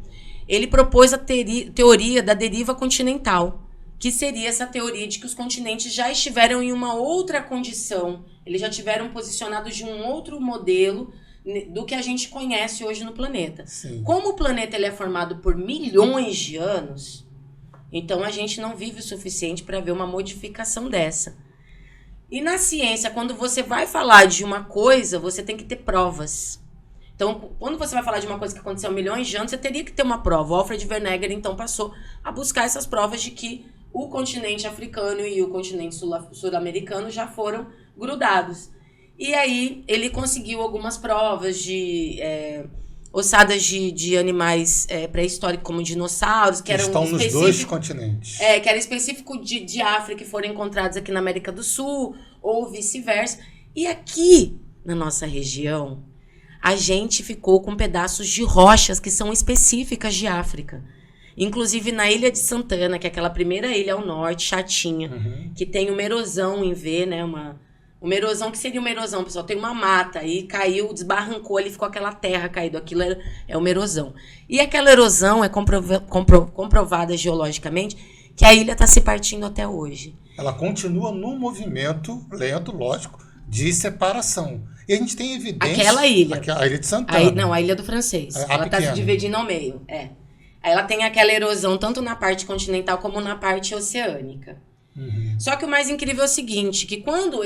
ele propôs a teoria da deriva continental, que seria essa teoria de que os continentes já estiveram em uma outra condição, eles já tiveram posicionados de um outro modelo do que a gente conhece hoje no planeta. Sim. Como o planeta ele é formado por milhões de anos, então a gente não vive o suficiente para ver uma modificação dessa. E na ciência, quando você vai falar de uma coisa, você tem que ter provas. Então, quando você vai falar de uma coisa que aconteceu há milhões de anos, você teria que ter uma prova. O Alfred Wegener, então, passou a buscar essas provas de que o continente africano e o continente sul-americano já foram grudados. E aí, ele conseguiu algumas provas de ossadas de animais pré-históricos, como dinossauros, que eram estão nos dois continentes. Que era específico de África, que foram encontrados aqui na América do Sul, ou vice-versa. E aqui, na nossa região, a gente ficou com pedaços de rochas que são específicas de África. Inclusive na Ilha de Santana, que é aquela primeira ilha ao norte, chatinha, que tem uma erosão em V, né, uma erosão, que seria uma erosão, pessoal? Tem uma mata, e caiu, desbarrancou ali, ficou aquela terra caída. Aquilo é uma erosão. E aquela erosão é comprovada geologicamente que a ilha está se partindo até hoje. Ela continua num movimento lento, lógico, de separação. E a gente tem evidência... Aquela ilha. A ilha de Santana. A ilha do Francês. Ela está se dividindo ao meio. Aí ela tem aquela erosão tanto na parte continental como na parte oceânica. Só que o mais incrível é o seguinte, que quando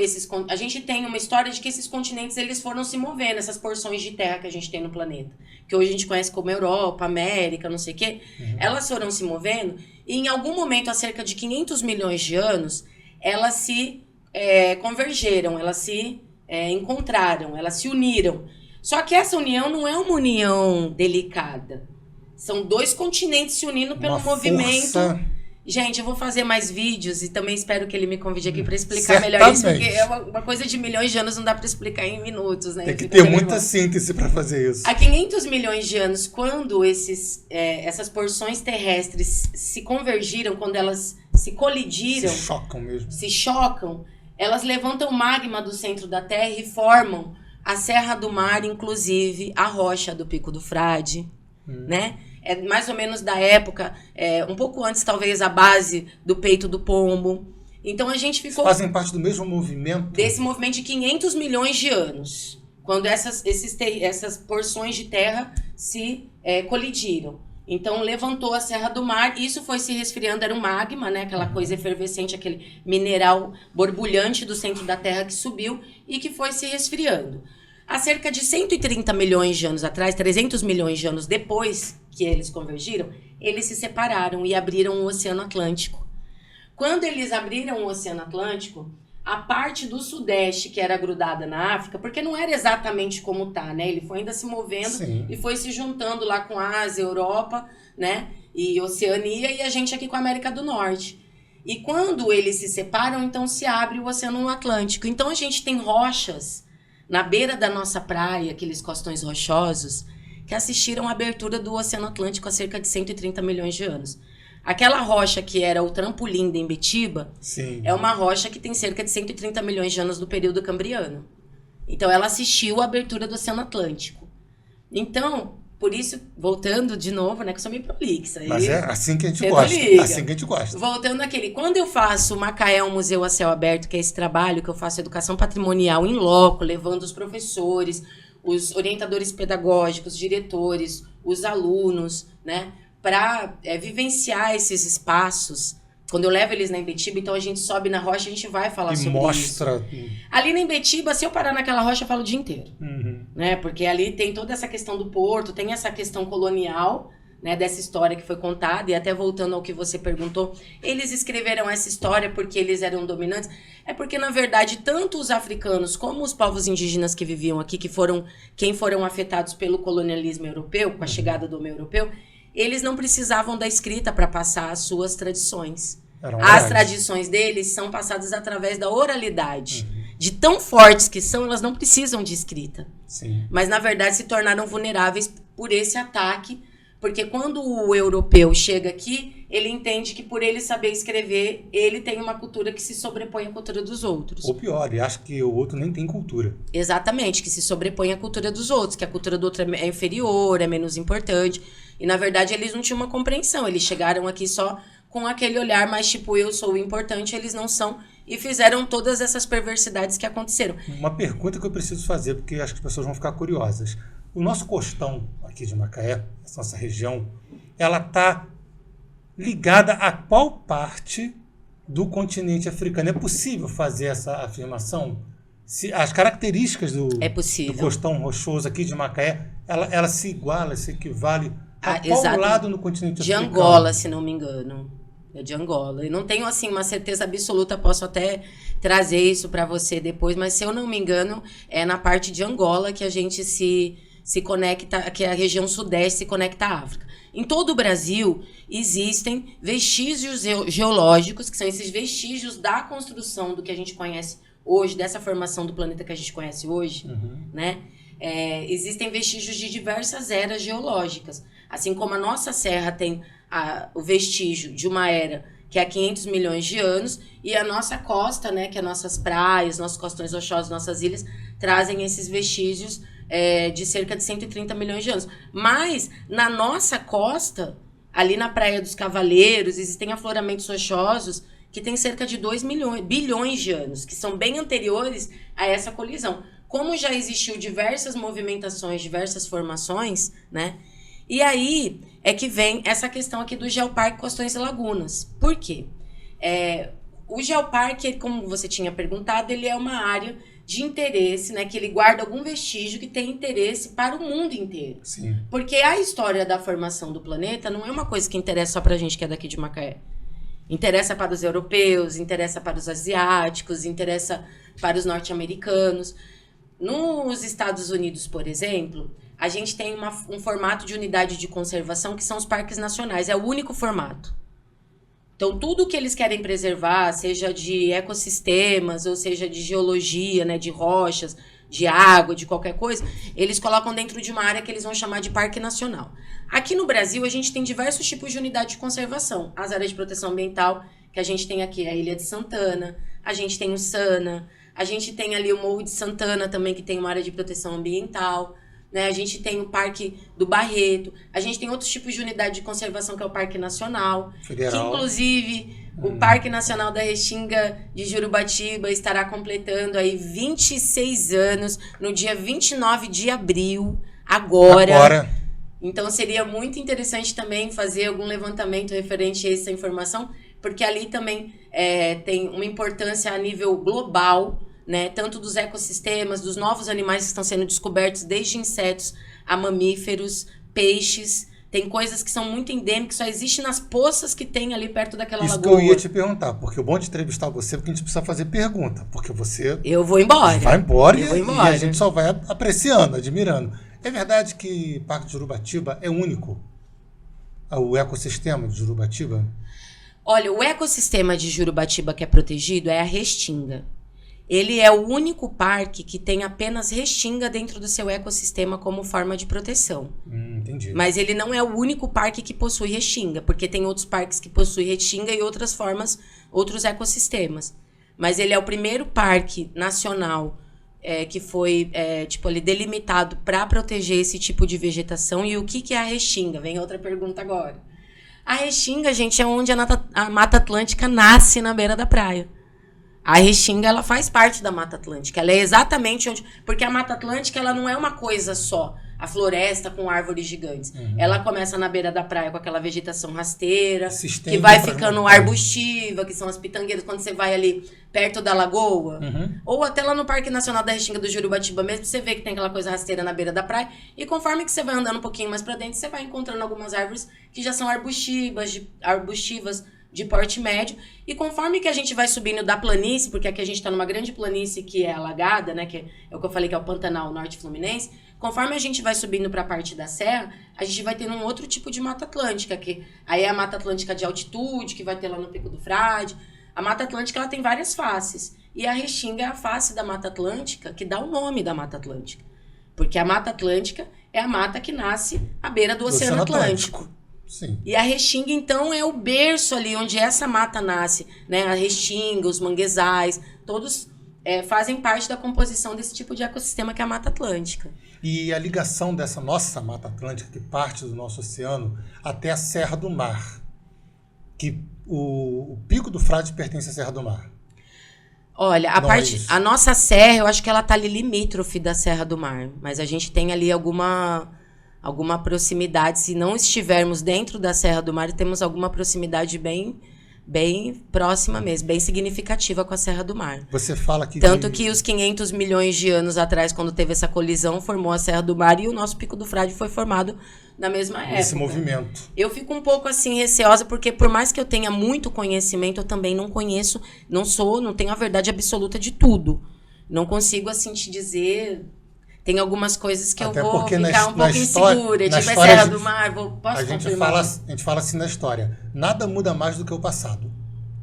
a gente tem uma história de que esses continentes eles foram se movendo, essas porções de terra que a gente tem no planeta, que hoje a gente conhece como Europa, América, não sei o quê, elas foram se movendo e em algum momento, há cerca de 500 milhões de anos, elas se convergeram, elas se encontraram, elas se uniram. Só que essa união não é uma união delicada. São dois continentes se unindo pelo movimento... Gente, eu vou fazer mais vídeos e também espero que ele me convide aqui para explicar melhor isso, porque é uma coisa de milhões de anos, não dá para explicar em minutos, né? Tem que ter muita síntese para fazer isso. Há 500 milhões de anos, quando essas porções terrestres se convergiram, quando elas se colidiram... Se chocam mesmo. Se chocam, elas levantam magma do centro da Terra e formam a Serra do Mar, inclusive a rocha do Pico do Frade, né? É mais ou menos da época, um pouco antes, talvez, a base do Peito do Pombo. Então, a gente ficou... Fazem parte do mesmo movimento? Desse movimento de 500 milhões de anos. Quando essas porções de terra se colidiram. Então, levantou a Serra do Mar. Isso foi se resfriando, era um magma, né? Aquela coisa efervescente, aquele mineral borbulhante do centro da Terra que subiu e que foi se resfriando. Há cerca de 130 milhões de anos atrás, 300 milhões de anos depois que eles convergiram, eles se separaram e abriram o Oceano Atlântico. Quando eles abriram o Oceano Atlântico, a parte do sudeste que era grudada na África, porque não era exatamente como tá, né? Ele foi ainda se movendo e foi se juntando lá com a Ásia, Europa, né? E Oceania e a gente aqui com a América do Norte. E quando eles se separam, então se abre o Oceano Atlântico. Então a gente tem rochas na beira da nossa praia, aqueles costões rochosos, que assistiram à abertura do Oceano Atlântico há cerca de 130 milhões de anos. Aquela rocha que era o trampolim de Embetiba, é uma rocha que tem cerca de 130 milhões de anos do período cambriano. Então, ela assistiu à abertura do Oceano Atlântico. Então, por isso, voltando de novo, né, que eu sou meio prolixa. Mas é assim que a gente gosta. Assim que a gente gosta. Voltando àquele, quando eu faço Macaé, um museu a céu aberto, que é esse trabalho que eu faço educação patrimonial em loco, levando os professores, os orientadores pedagógicos, diretores, os alunos, né, para vivenciar esses espaços. Quando eu levo eles na Embetiba, então a gente sobe na rocha e a gente vai falar sobre isso. Ali na Embetiba, se eu parar naquela rocha, eu falo o dia inteiro. Né? Porque ali tem toda essa questão do porto, tem essa questão colonial, né, dessa história que foi contada. E até voltando ao que você perguntou, eles escreveram essa história porque eles eram dominantes. É porque, na verdade, tanto os africanos como os povos indígenas que viviam aqui, quem foram afetados pelo colonialismo europeu, com a chegada do homem europeu, eles não precisavam da escrita para passar as suas tradições. As tradições deles são passadas através da oralidade. De tão fortes que são, elas não precisam de escrita. Mas, na verdade, se tornaram vulneráveis por esse ataque, porque quando o europeu chega aqui, ele entende que por ele saber escrever, ele tem uma cultura que se sobrepõe à cultura dos outros. Ou pior, ele acha que o outro nem tem cultura. Exatamente, que se sobrepõe à cultura dos outros, que a cultura do outro é inferior, é menos importante. E, na verdade, eles não tinham uma compreensão. Eles chegaram aqui só com aquele olhar mais tipo, eu sou o importante, eles não são. E fizeram todas essas perversidades que aconteceram. Uma pergunta que eu preciso fazer, porque acho que as pessoas vão ficar curiosas. O nosso costão aqui de Macaé, essa nossa região, ela está ligada a qual parte do continente africano? É possível fazer essa afirmação? As características do costão rochoso aqui de Macaé, ela se iguala, se equivale a qual lado no continente africano? De Angola, se não me engano. É de Angola. Eu não tenho, assim, uma certeza absoluta, posso até trazer isso para você depois, mas se eu não me engano, é na parte de Angola que a gente se conecta, que a região sudeste se conecta à África. Em todo o Brasil, existem vestígios geológicos, que são esses vestígios da construção do que a gente conhece hoje, dessa formação do planeta que a gente conhece hoje, né? Existem vestígios de diversas eras geológicas. Assim como a nossa serra tem o vestígio de uma era que é há 500 milhões de anos, e a nossa costa, né, que é nossas praias, nossos costões rochosos, nossas ilhas, trazem esses vestígios de cerca de 130 milhões de anos. Mas, na nossa costa, ali na Praia dos Cavaleiros, existem afloramentos rochosos que têm cerca de 2 bilhões de anos, que são bem anteriores a essa colisão. Como já existiu diversas movimentações, diversas formações, né? E aí é que vem essa questão aqui do Geoparque Costões e Lagunas. Por quê? O Geoparque, como você tinha perguntado, ele é uma área de interesse, né? Que ele guarda algum vestígio que tem interesse para o mundo inteiro. Sim. Porque a história da formação do planeta não é uma coisa que interessa só pra gente que é daqui de Macaé. Interessa para os europeus, interessa para os asiáticos, interessa para os norte-americanos. Nos Estados Unidos, por exemplo, a gente tem um formato de unidade de conservação que são os parques nacionais. É o único formato. Então, tudo que eles querem preservar, seja de ecossistemas, ou seja de geologia, né, de rochas, de água, de qualquer coisa, eles colocam dentro de uma área que eles vão chamar de Parque Nacional. Aqui no Brasil, a gente tem diversos tipos de unidade de conservação. As áreas de proteção ambiental, que a gente tem aqui a Ilha de Santana, a gente tem o Sana, a gente tem ali o Morro de Santana também, que tem uma área de proteção ambiental. Né? A gente tem o Parque do Barreto, a gente tem outros tipos de unidade de conservação, que é o Parque Nacional, Federal. Que inclusive o Parque Nacional da Restinga de Jurubatiba estará completando aí 26 anos no dia 29 de abril, agora. Então seria muito interessante também fazer algum levantamento referente a essa informação, porque ali também tem uma importância a nível global, né, tanto dos ecossistemas, dos novos animais que estão sendo descobertos, desde insetos a mamíferos, peixes. Tem coisas que são muito endêmicas, só existem nas poças que tem ali perto daquela lagoa. Isso que eu ia te perguntar, porque o bom de entrevistar você é porque a gente precisa fazer pergunta, porque você... Eu vou embora. Vai embora, eu vou e a gente só vai apreciando, admirando. É verdade que o Parque de Jurubatiba é único? O ecossistema de Jurubatiba? Olha, o ecossistema de Jurubatiba que é protegido é a Restinga. Ele é o único parque que tem apenas restinga dentro do seu ecossistema como forma de proteção. Entendi. Mas ele não é o único parque que possui restinga, porque tem outros parques que possuem restinga e outras formas, outros ecossistemas. Mas ele é o primeiro parque nacional que foi ali delimitado para proteger esse tipo de vegetação. E o que é a restinga? Vem outra pergunta agora. A restinga, gente, é onde a Mata Atlântica nasce na beira da praia. A Restinga, ela faz parte da Mata Atlântica. Ela é exatamente onde... Porque a Mata Atlântica, ela não é uma coisa só. A floresta com árvores gigantes. Uhum. Ela começa na beira da praia com aquela vegetação rasteira, que vai ficando arbustiva, que são as pitangueiras, quando você vai ali perto da lagoa. Uhum. Ou até lá no Parque Nacional da Restinga do Jurubatiba mesmo, você vê que tem aquela coisa rasteira na beira da praia. E conforme que você vai andando um pouquinho mais pra dentro, você vai encontrando algumas árvores que já são arbustivas, de porte médio, e conforme que a gente vai subindo da planície, porque aqui a gente está numa grande planície que é alagada, né, que é o que eu falei que é o Pantanal Norte Fluminense, conforme a gente vai subindo para a parte da serra, a gente vai tendo um outro tipo de Mata Atlântica, que aí é a Mata Atlântica de altitude, que vai ter lá no Pico do Frade. A Mata Atlântica, ela tem várias faces, e a Restinga é a face da Mata Atlântica que dá o nome da Mata Atlântica, porque a Mata Atlântica é a mata que nasce à beira do Oceano Atlântico. Sim. E a Restinga, então, é o berço ali onde essa mata nasce, né? A Restinga, os manguezais, todos fazem parte da composição desse tipo de ecossistema que é a Mata Atlântica. E a ligação dessa nossa Mata Atlântica, que parte do nosso oceano, até a Serra do Mar, que o Pico do Frade pertence à Serra do Mar. Olha, a nossa serra, eu acho que ela está ali limítrofe da Serra do Mar, mas a gente tem ali alguma proximidade. Se não estivermos dentro da Serra do Mar, temos alguma proximidade bem próxima mesmo, bem significativa com a Serra do Mar. Você fala que... Tanto que os 500 milhões de anos atrás, quando teve essa colisão, formou a Serra do Mar, e o nosso Pico do Frade foi formado na mesma época. Esse movimento. Eu fico um pouco assim receosa, porque por mais que eu tenha muito conhecimento, eu também não conheço, não tenho a verdade absoluta de tudo. Não consigo assim te dizer... Tem algumas coisas que até eu vou ficar um pouco insegura. Tipo, Serra do Mar, posso confirmar? A gente fala assim na história, nada muda mais do que o passado.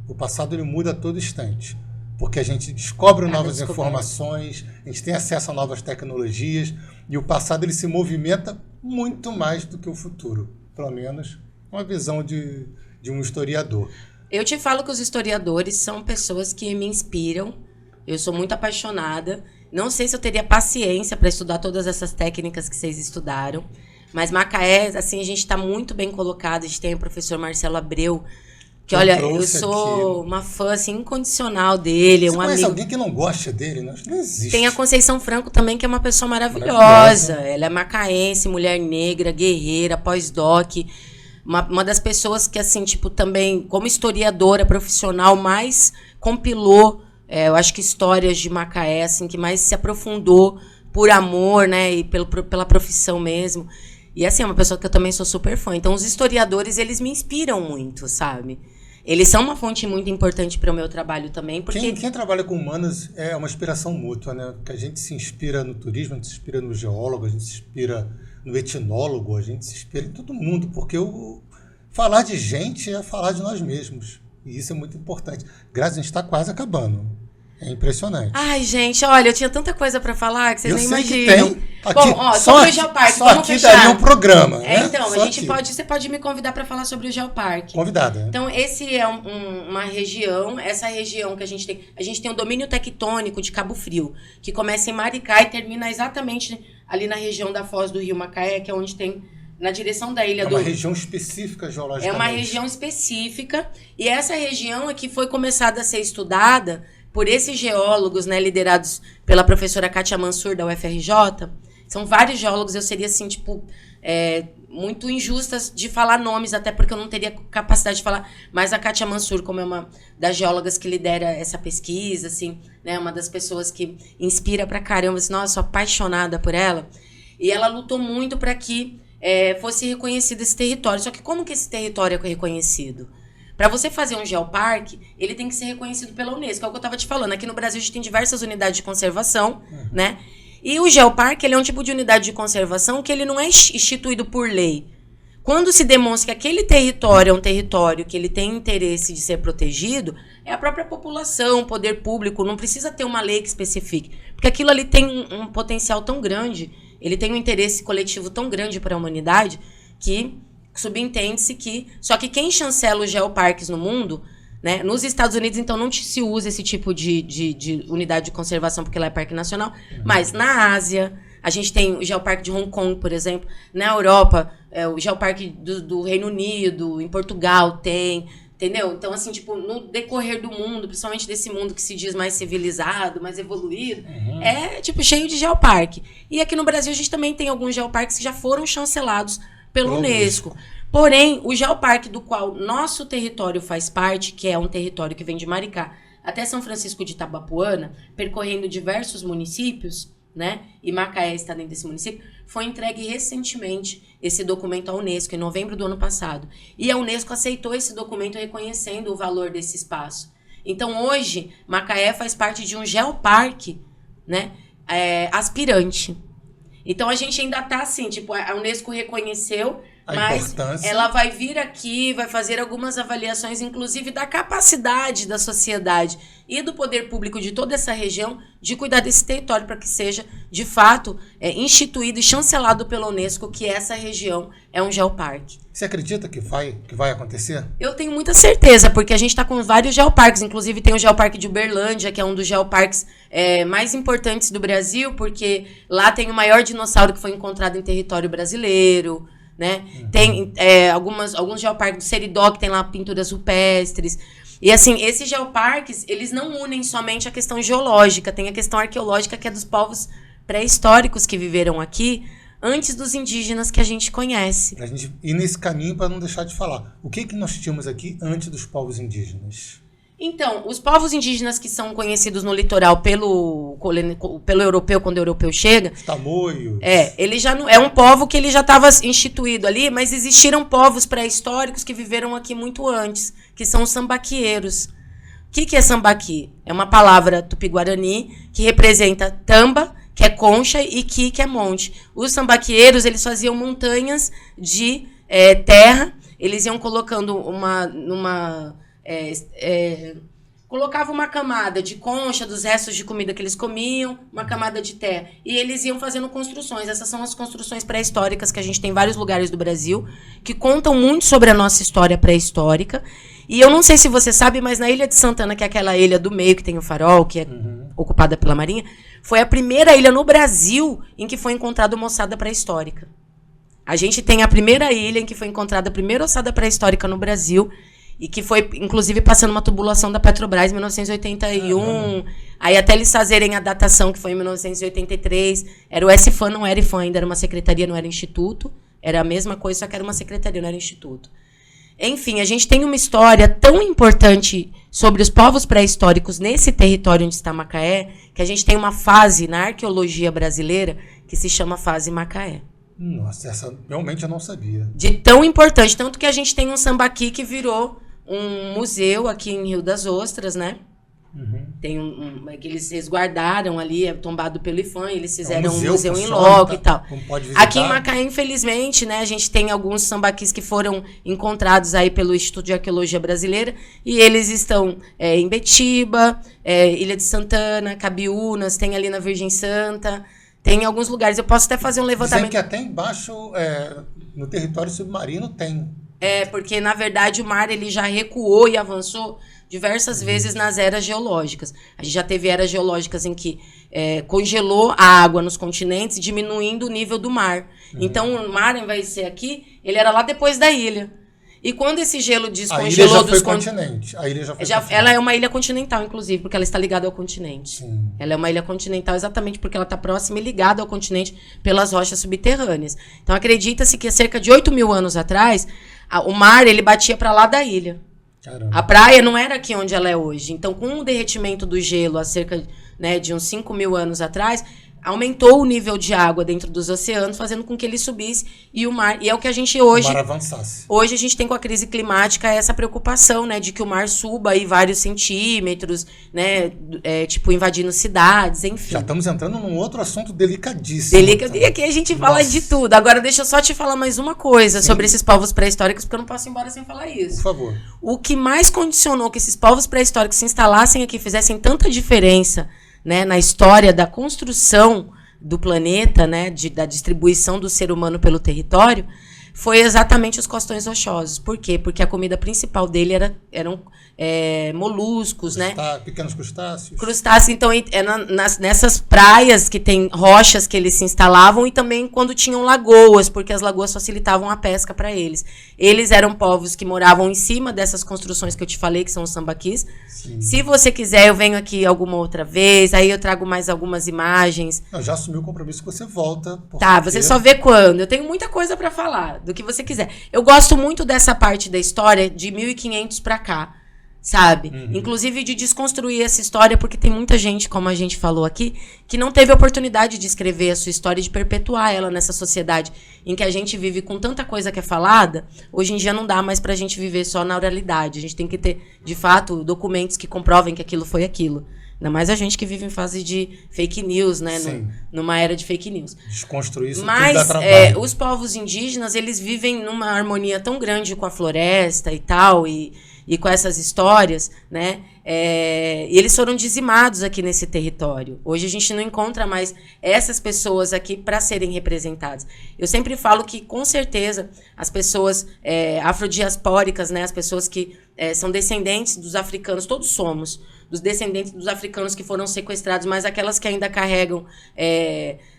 O passado ele muda a todo instante. Porque a gente descobre novas informações, a gente tem acesso a novas tecnologias, e o passado ele se movimenta muito mais do que o futuro. Pelo menos uma visão de um historiador. Eu te falo que os historiadores são pessoas que me inspiram. Eu sou muito apaixonada. Não sei se eu teria paciência para estudar todas essas técnicas que vocês estudaram, mas Macaé, assim, a gente está muito bem colocado. A gente tem o professor Marcelo Abreu, Que olha, eu sou uma fã assim, incondicional dele. Você conhece alguém que não gosta dele? Não existe. Tem a Conceição Franco também, que é uma pessoa maravilhosa. Ela é macaense, mulher negra, guerreira, pós-doc. Uma das pessoas que, assim, tipo, também, como historiadora profissional, mais compilou, eu acho que histórias de Macaé, assim, que mais se aprofundou por amor, né? E pela profissão mesmo. E, assim, é uma pessoa que eu também sou super fã. Então, os historiadores, eles me inspiram muito, sabe? Eles são uma fonte muito importante para o meu trabalho também, porque... Quem trabalha com humanas é uma inspiração mútua, né? Porque a gente se inspira no turismo, a gente se inspira no geólogo, a gente se inspira no etnólogo, a gente se inspira em todo mundo, porque falar de gente é falar de nós mesmos. E isso é muito importante. Graças a gente está quase acabando. É impressionante. Ai, gente, olha, eu tinha tanta coisa para falar que vocês nem imaginam. Que tem. Aqui, bom, sobre o Geoparque, vamos aqui fechar. Daria um programa, né? Então, você pode me convidar para falar sobre o Geoparque. Convidada. Então, esse é uma região, essa região que a gente tem um domínio tectônico de Cabo Frio, que começa em Maricá e termina exatamente ali na região da Foz do Rio Macaé, que é onde tem, na direção da ilha do... É uma região específica geologicamente. É uma região específica, e essa região é que foi começada a ser estudada por esses geólogos, né, liderados pela professora Kátia Mansur, da UFRJ. São vários geólogos, eu seria, assim, tipo, muito injusta de falar nomes, até porque eu não teria capacidade de falar, mas a Kátia Mansur, como é uma das geólogas que lidera essa pesquisa, assim, né, uma das pessoas que inspira pra caramba, assim, nossa, sou apaixonada por ela, e ela lutou muito para que fosse reconhecido esse território. Só que como que esse território é reconhecido? Para você fazer um geoparque, ele tem que ser reconhecido pela Unesco. É o que eu estava te falando. Aqui no Brasil a gente tem diversas unidades de conservação, né? E o geoparque, ele é um tipo de unidade de conservação que ele não é instituído por lei. Quando se demonstra que aquele território é um território que ele tem interesse de ser protegido, é a própria população, o poder público, não precisa ter uma lei que especifique. Porque aquilo ali tem um potencial tão grande, ele tem um interesse coletivo tão grande para a humanidade, que subentende-se que... Só que quem chancela os geoparques no mundo, né, nos Estados Unidos, então, não se usa esse tipo de unidade de conservação, porque lá é parque nacional, mas na Ásia, a gente tem o geoparque de Hong Kong, por exemplo, na Europa, o geoparque do Reino Unido, em Portugal tem, entendeu? Então, assim, tipo, no decorrer do mundo, principalmente desse mundo que se diz mais civilizado, mais evoluído, tipo, cheio de geoparque. E aqui no Brasil, a gente também tem alguns geoparques que já foram chancelados pelo Unesco. Porém, o geoparque do qual nosso território faz parte, que é um território que vem de Maricá até São Francisco de Itabapoana, percorrendo diversos municípios, né? E Macaé está dentro desse município, foi entregue recentemente esse documento à Unesco, em novembro do ano passado. E a Unesco aceitou esse documento reconhecendo o valor desse espaço. Então, hoje, Macaé faz parte de um geoparque, né? Aspirante. Então, a gente ainda está assim, tipo, a Unesco reconheceu, mas ela vai vir aqui, vai fazer algumas avaliações, inclusive da capacidade da sociedade e do poder público de toda essa região de cuidar desse território para que seja, de fato, instituído e chancelado pela Unesco que essa região é um geoparque. Você acredita que vai acontecer? Eu tenho muita certeza, porque a gente está com vários geoparques, inclusive tem o Geoparque de Uberlândia, que é um dos geoparques mais importantes do Brasil, porque lá tem o maior dinossauro que foi encontrado em território brasileiro, né? Tem alguns geoparques do Seridó, que tem lá pinturas rupestres. E assim, esses geoparques, eles não unem somente a questão geológica, tem a questão arqueológica, que é dos povos pré-históricos que viveram aqui antes dos indígenas que a gente conhece. Pra gente ir nesse caminho para não deixar de falar. O que nós tínhamos aqui antes dos povos indígenas? Então, os povos indígenas que são conhecidos no litoral pelo europeu, quando o europeu chega... Os tamoios. Ele já não, é um povo que ele já estava instituído ali, mas existiram povos pré-históricos que viveram aqui muito antes, que são os sambaqueiros. O que é sambaqui? É uma palavra tupi-guarani que representa tamba, que é concha, e ki, que é monte. Os sambaqueiros, eles faziam montanhas de terra, eles iam colocando colocava uma camada de concha dos restos de comida que eles comiam, uma camada de terra, e eles iam fazendo construções. Essas são as construções pré-históricas que a gente tem em vários lugares do Brasil, que contam muito sobre a nossa história pré-histórica. E eu não sei se você sabe, mas na Ilha de Santana, que é aquela ilha do meio que tem o farol, que é ocupada pela Marinha, foi a primeira ilha no Brasil em que foi encontrada uma ossada pré-histórica. A gente tem a primeira ilha em que foi encontrada a primeira ossada pré-histórica no Brasil. e que foi, inclusive, passando uma tubulação da Petrobras em 1981. Aí até eles fazerem a datação, que foi em 1983. Era o SFAM, não era IFAM ainda, era uma secretaria, não era instituto. Era a mesma coisa, só que era uma secretaria, não era instituto. Enfim, a gente tem uma história tão importante sobre os povos pré-históricos nesse território onde está Macaé, que a gente tem uma fase na arqueologia brasileira que se chama fase Macaé. Nossa, essa realmente eu não sabia. De tão importante, tanto que a gente tem um sambaqui que virou um museu aqui em Rio das Ostras, né? Tem que eles resguardaram ali, é tombado pelo IFAM, eles fizeram um museu em loco e tal. Aqui em Macaé, infelizmente, né, a gente tem alguns sambaquis que foram encontrados aí pelo Instituto de Arqueologia Brasileira, e eles estão em Betiba, Ilha de Santana, Cabiúnas, tem ali na Virgem Santa, tem em alguns lugares. Eu posso até fazer um levantamento. Dizem que até embaixo, no território submarino, tem. Porque, na verdade, o mar ele já recuou e avançou diversas vezes nas eras geológicas. A gente já teve eras geológicas em que congelou a água nos continentes, diminuindo o nível do mar. Então, o mar, ao invés de ser aqui, ele era lá depois da ilha. E quando esse gelo descongelou dos continentes... A ilha já foi continente. Ela é uma ilha continental, inclusive, porque ela está ligada ao continente. Sim. Ela é uma ilha continental exatamente porque ela está próxima e ligada ao continente pelas rochas subterrâneas. Então, acredita-se que há cerca de 8 mil anos atrás, o mar ele batia para lá da ilha. Caramba. A praia não era aqui onde ela é hoje. Então, com o derretimento do gelo há cerca de uns 5 mil anos atrás, aumentou o nível de água dentro dos oceanos, fazendo com que ele subisse e o mar... E é o que a gente hoje... O mar avançasse. Hoje a gente tem com a crise climática essa preocupação, né? De que o mar suba aí vários centímetros, né? Tipo, invadindo cidades, enfim. Já estamos entrando num outro assunto delicadíssimo. E aqui a gente fala de tudo. Agora, deixa eu só te falar mais uma coisa sobre esses povos pré-históricos, porque eu não posso ir embora sem falar isso. Por favor. O que mais condicionou que esses povos pré-históricos se instalassem aqui, fizessem tanta diferença, né, na história da construção do planeta, né, da distribuição do ser humano pelo território, foi exatamente os costões rochosos. Por quê? Porque a comida principal dele eram moluscos, né? Pequenos crustáceos. Crustáceos, então, nessas praias que tem rochas que eles se instalavam e também quando tinham lagoas, porque as lagoas facilitavam a pesca para eles. Eles eram povos que moravam em cima dessas construções que eu te falei, que são os sambaquis. Sim. Se você quiser, eu venho aqui alguma outra vez, aí eu trago mais algumas imagens. Eu já assumi o compromisso que você volta. Tá, você só vê quando. Eu tenho muita coisa para falar, do que você quiser. Eu gosto muito dessa parte da história de 1500 para cá. Sabe? Inclusive de desconstruir essa história, porque tem muita gente, como a gente falou aqui, que não teve oportunidade de escrever a sua história e de perpetuar ela nessa sociedade em que a gente vive com tanta coisa que é falada. Hoje em dia não dá mais pra gente viver só na oralidade. A gente tem que ter, de fato, documentos que comprovem que aquilo foi aquilo. Ainda mais a gente que vive em fase de fake news, né? Numa era de fake news. Desconstruir isso Mas tudo dá trabalho. Os povos indígenas, eles vivem numa harmonia tão grande com a floresta e tal, e com essas histórias, né? E eles foram dizimados aqui nesse território. Hoje a gente não encontra mais essas pessoas aqui para serem representadas. Eu sempre falo que, com certeza, as pessoas afrodiaspóricas, né? As pessoas que são descendentes dos africanos, todos somos, dos descendentes dos africanos que foram sequestrados, mas aquelas que ainda carregam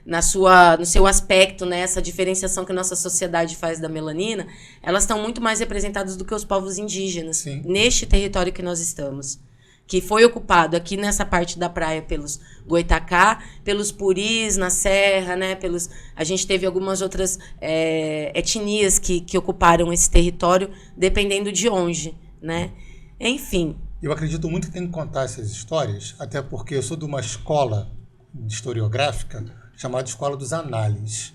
no seu aspecto, né, essa diferenciação que a nossa sociedade faz da melanina, elas estão muito mais representadas do que os povos indígenas. Sim. Neste território que nós estamos, que foi ocupado aqui nessa parte da praia pelos Goitacá, pelos Puris na serra, né, a gente teve algumas outras etnias que ocuparam esse território, dependendo de onde, né? Enfim. Eu acredito muito que tem que contar essas histórias, até porque eu sou de uma escola historiográfica chamada Escola dos Análises,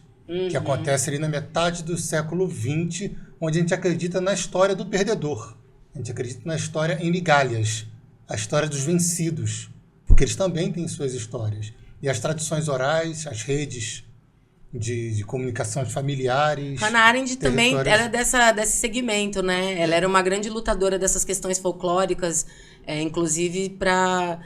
que acontece ali na metade do século XX, onde a gente acredita na história do perdedor. A gente acredita na história em migalhas, a história dos vencidos, porque eles também têm suas histórias. E as tradições orais, as redes de comunicação familiares. Hannah Arendt também era desse segmento, né? Ela era uma grande lutadora dessas questões folclóricas, inclusive para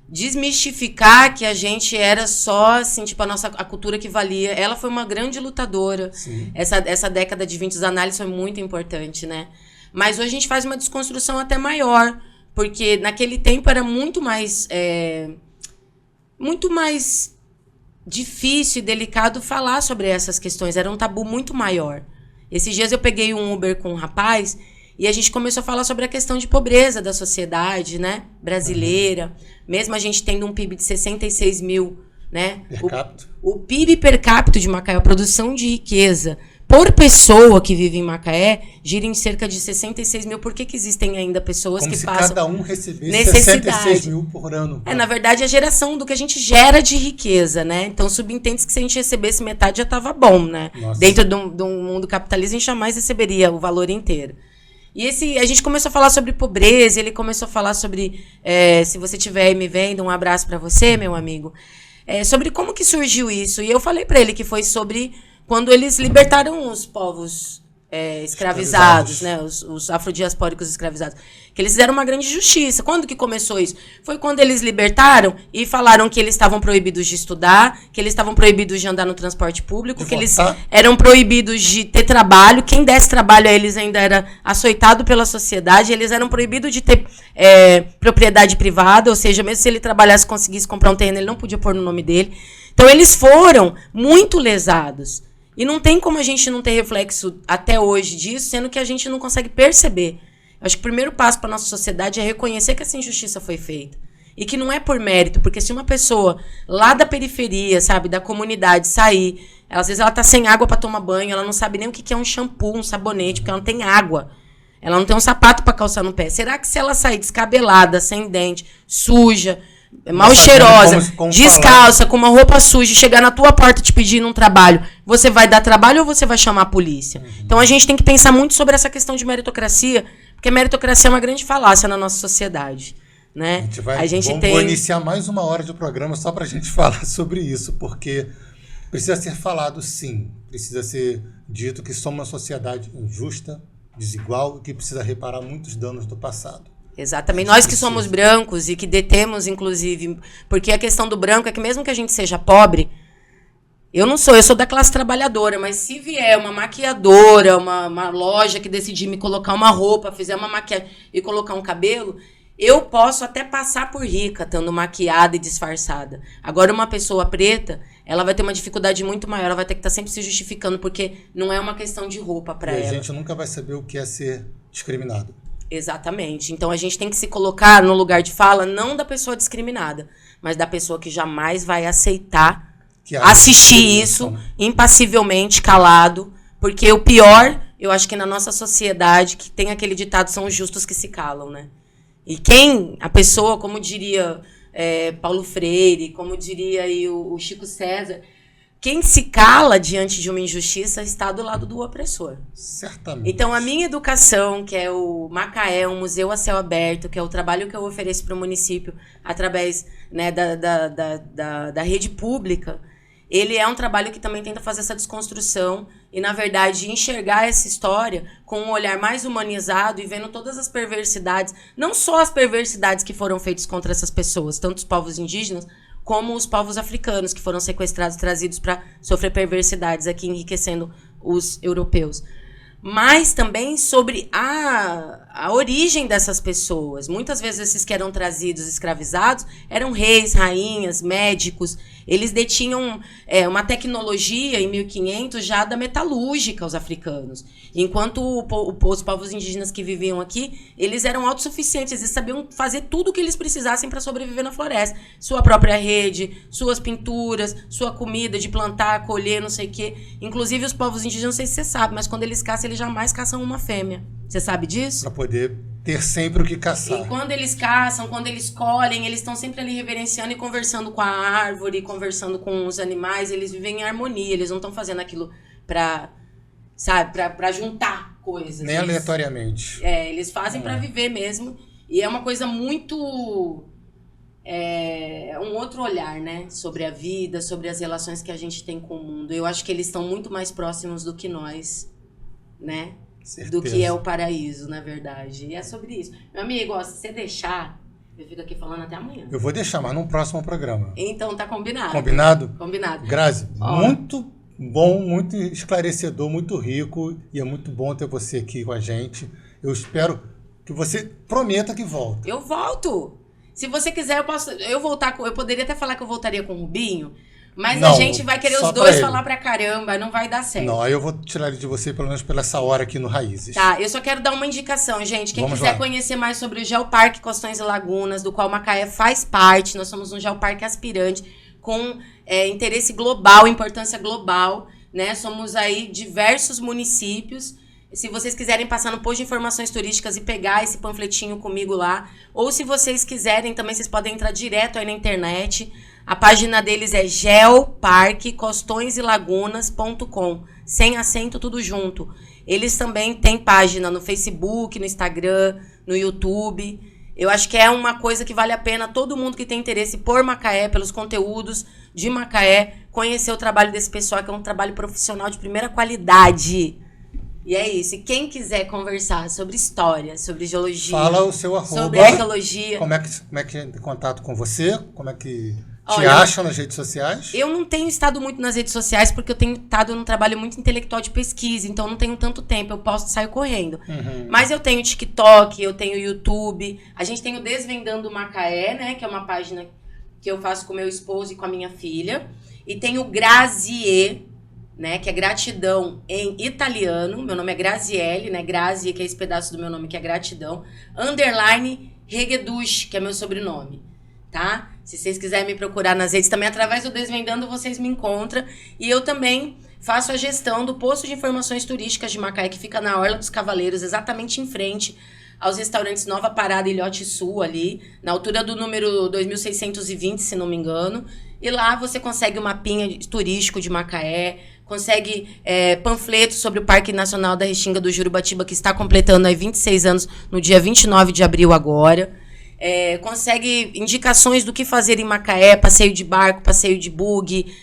desmistificar que a gente era só, assim, tipo, a cultura que valia. Ela foi uma grande lutadora. Sim. Essa década de 20 dos análises foi muito importante, né? Mas hoje a gente faz uma desconstrução até maior, porque naquele tempo era muito mais difícil e delicado falar sobre essas questões. Era um tabu muito maior. Esses dias eu peguei um Uber com um rapaz E a gente começou a falar sobre a questão de pobreza da sociedade, né, brasileira. Mesmo a gente tendo um PIB de 66 mil, né? Per capita. O PIB per capita de Macaé, a produção de riqueza por pessoa que vive em Macaé, gira em cerca de 66 mil. Por que existem ainda pessoas como que se passam cada um recebesse necessidade. 66 mil por ano? Na verdade, a geração do que a gente gera de riqueza, né? Então, subentende-se que se a gente recebesse metade já estava bom, né? Nossa. Dentro de um mundo capitalista, a gente jamais receberia o valor inteiro. E a gente começou a falar sobre pobreza, ele começou a falar sobre, se você estiver me vendo, um abraço para você, meu amigo, sobre como que surgiu isso. E eu falei para ele que foi sobre quando eles libertaram os povos escravizados, né? Os afrodiaspóricos escravizados. Que eles fizeram uma grande justiça. Quando que começou isso? Foi quando eles libertaram e falaram que eles estavam proibidos de estudar, que eles estavam proibidos de andar no transporte público, que eles eram proibidos de ter trabalho. Quem desse trabalho a eles ainda era açoitado pela sociedade. Eles eram proibidos de ter propriedade privada, ou seja, mesmo se ele trabalhasse, conseguisse comprar um terreno, ele não podia pôr no nome dele. Então, eles foram muito lesados. E não tem como a gente não ter reflexo até hoje disso, sendo que a gente não consegue perceber. Eu acho que o primeiro passo para a nossa sociedade é reconhecer que essa injustiça foi feita. E que não é por mérito, porque se uma pessoa lá da periferia, sabe, da comunidade, sair, às vezes ela tá sem água para tomar banho, ela não sabe nem o que é um shampoo, um sabonete, porque ela não tem água. Ela não tem um sapato para calçar no pé. Será que se ela sair descabelada, sem dente, suja, mal cheirosa, descalça, com uma roupa suja, chegar na tua porta te pedindo um trabalho, você vai dar trabalho ou você vai chamar a polícia? Então a gente tem que pensar muito sobre essa questão de meritocracia, porque a meritocracia é uma grande falácia na nossa sociedade, né? Vou iniciar mais uma hora de programa só para a gente falar sobre isso, porque precisa ser falado, sim, precisa ser dito que somos uma sociedade injusta, desigual, e que precisa reparar muitos danos do passado. Exatamente. Nós que somos brancos e que detemos, inclusive, porque a questão do branco é que mesmo que a gente seja pobre, eu sou da classe trabalhadora, mas se vier uma maquiadora, uma loja que decidir me colocar uma roupa, fizer uma maquiagem e colocar um cabelo, eu posso até passar por rica, estando maquiada e disfarçada. Agora, uma pessoa preta, ela vai ter uma dificuldade muito maior, ela vai ter que estar sempre se justificando, porque não é uma questão de roupa para ela. E a gente nunca vai saber o que é ser discriminado. Exatamente. Então, a gente tem que se colocar no lugar de fala, não da pessoa discriminada, mas da pessoa que jamais vai aceitar assistir isso impassivelmente, calado, porque o pior, eu acho que na nossa sociedade, que tem aquele ditado, são os justos que se calam, né? E a pessoa, como diria Paulo Freire, como diria aí o Chico César, quem se cala diante de uma injustiça está do lado do opressor. Certamente. Então, a minha educação, que é o Macaé, um museu a céu aberto, que é o trabalho que eu ofereço para o município através, né, da rede pública, ele é um trabalho que também tenta fazer essa desconstrução e, na verdade, enxergar essa história com um olhar mais humanizado e vendo todas as perversidades, não só as perversidades que foram feitas contra essas pessoas, tanto os povos indígenas, como os povos africanos que foram sequestrados, trazidos para sofrer perversidades aqui, enriquecendo os europeus. Mas também sobre a origem dessas pessoas. Muitas vezes esses que eram trazidos escravizados eram reis, rainhas, médicos. Eles detinham uma tecnologia em 1500 já da metalúrgica, os africanos. Enquanto os povos indígenas que viviam aqui, eles eram autossuficientes, eles sabiam fazer tudo o que eles precisassem para sobreviver na floresta. Sua própria rede, suas pinturas, sua comida de plantar, colher, não sei o quê. Inclusive os povos indígenas, não sei se você sabe, mas quando eles caçam, eles jamais caçam uma fêmea. Você sabe disso? Para poder ter sempre o que caçar. E quando eles caçam, quando eles colhem, eles estão sempre ali reverenciando e conversando com a árvore, conversando com os animais, eles vivem em harmonia, eles não estão fazendo aquilo para juntar coisas. Nem aleatoriamente. Eles fazem para viver mesmo, e é uma coisa muito... um outro olhar, né, sobre a vida, sobre as relações que a gente tem com o mundo. Eu acho que eles estão muito mais próximos do que nós, né? Certeza. Do que é o paraíso, na verdade. E é sobre isso. Meu amigo, se você deixar, eu fico aqui falando até amanhã. Eu vou deixar, mas num próximo programa. Então, tá combinado. Combinado? Combinado. Grazi, muito bom, muito esclarecedor, muito rico. E é muito bom ter você aqui com a gente. Eu espero que você prometa que volta. Eu volto. Se você quiser, eu poderia até falar que eu voltaria com o Rubinho, Mas não, a gente vai querer os dois falar pra caramba, não vai dar certo. Não, aí eu vou tirar ele de você, pelo menos pela essa hora aqui no Raízes. Tá, eu só quero dar uma indicação, gente. Quem quiser conhecer mais sobre o Geoparque Costões e Lagunas, do qual Macaé faz parte, nós somos um geoparque aspirante com interesse global, importância global, né? Somos aí diversos municípios. Se vocês quiserem passar no post de informações turísticas e pegar esse panfletinho comigo lá, ou se vocês quiserem também, vocês podem entrar direto aí na internet. A página deles é geoparquecostõeslagunas.com, sem acento, tudo junto. Eles também têm página no Facebook, no Instagram, no YouTube. Eu acho que é uma coisa que vale a pena todo mundo que tem interesse por Macaé, pelos conteúdos de Macaé, conhecer o trabalho desse pessoal, que é um trabalho profissional de primeira qualidade. E é isso. E quem quiser conversar sobre história, sobre geologia, fala o seu arroba, sobre arqueologia. Como é que entra em contato com você? Como é que te acham nas redes sociais? Eu não tenho estado muito nas redes sociais porque eu tenho estado num trabalho muito intelectual de pesquisa, então não tenho tanto tempo, eu posso sair correndo. Mas eu tenho TikTok, eu tenho YouTube, a gente tem o Desvendando Macaé, né, que é uma página que eu faço com meu esposo e com a minha filha, e tem o Grazie, né, que é gratidão em italiano. Meu nome é Graziele, né, Grazie, que é esse pedaço do meu nome que é gratidão, _ Regedush, que é meu sobrenome, tá? Se vocês quiserem me procurar nas redes, também através do Desvendando vocês me encontram. E eu também faço a gestão do posto de informações turísticas de Macaé, que fica na Orla dos Cavaleiros, exatamente em frente aos restaurantes Nova Parada e Ilhote Sul, ali, na altura do número 2620, se não me engano. E lá você consegue um mapinha turístico de Macaé, consegue panfletos sobre o Parque Nacional da Restinga do Jurubatiba, que está completando aí 26 anos no dia 29 de abril agora. Consegue indicações do que fazer em Macaé, passeio de barco, passeio de buggy,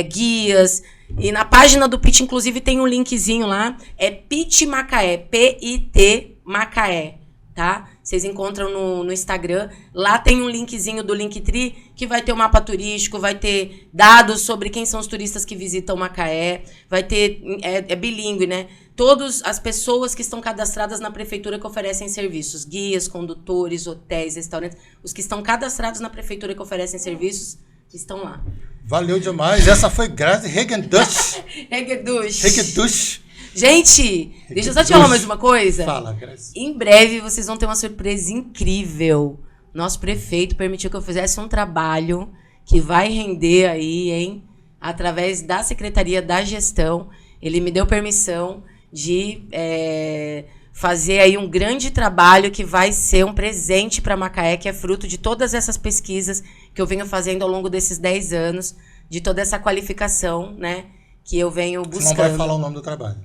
guias. E na página do PIT, inclusive, tem um linkzinho lá, é PIT Macaé, PIT Macaé, tá? Vocês encontram no Instagram. Lá tem um linkzinho do Linktree, que vai ter o mapa turístico, vai ter dados sobre quem são os turistas que visitam Macaé, vai ter, é bilíngue, né? Todas as pessoas que estão cadastradas na prefeitura que oferecem serviços, guias, condutores, hotéis, restaurantes, os que estão cadastrados na prefeitura que oferecem serviços, estão lá. Valeu demais. Essa foi Grazie Regedush. Regedush. Gente, deixa eu só te falar mais uma coisa. Fala, Grazie. Em breve vocês vão ter uma surpresa incrível. Nosso prefeito permitiu que eu fizesse um trabalho que vai render aí, hein? Através da Secretaria da Gestão. Ele me deu permissão de fazer aí um grande trabalho que vai ser um presente para Macaé, que é fruto de todas essas pesquisas que eu venho fazendo ao longo desses 10 anos, de toda essa qualificação, né, que eu venho buscando. Você não vai falar o nome do trabalho?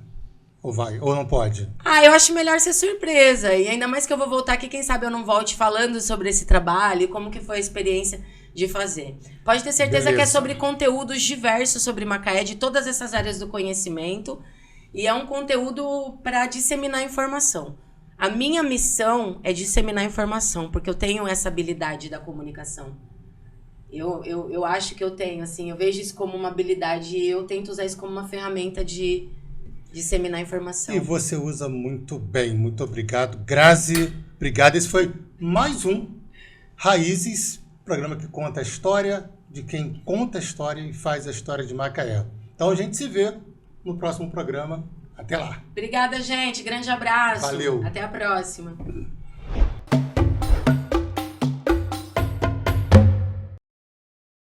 Ou vai? Ou não pode? Eu acho melhor ser surpresa. E ainda mais que eu vou voltar aqui, quem sabe eu não volte falando sobre esse trabalho e como que foi a experiência de fazer. Pode ter certeza que é sobre conteúdos diversos sobre Macaé, de todas essas áreas do conhecimento. E é um conteúdo para disseminar informação. A minha missão é disseminar informação, porque eu tenho essa habilidade da comunicação. Eu acho que eu tenho, assim, eu vejo isso como uma habilidade e eu tento usar isso como uma ferramenta de disseminar informação. E você usa muito bem, muito obrigado. Grazie, obrigado. Esse foi mais um Raízes, programa que conta a história de quem conta a história e faz a história de Macaé. Então a gente se vê no próximo programa. Até lá. Obrigada, gente. Grande abraço. Valeu. Até a próxima.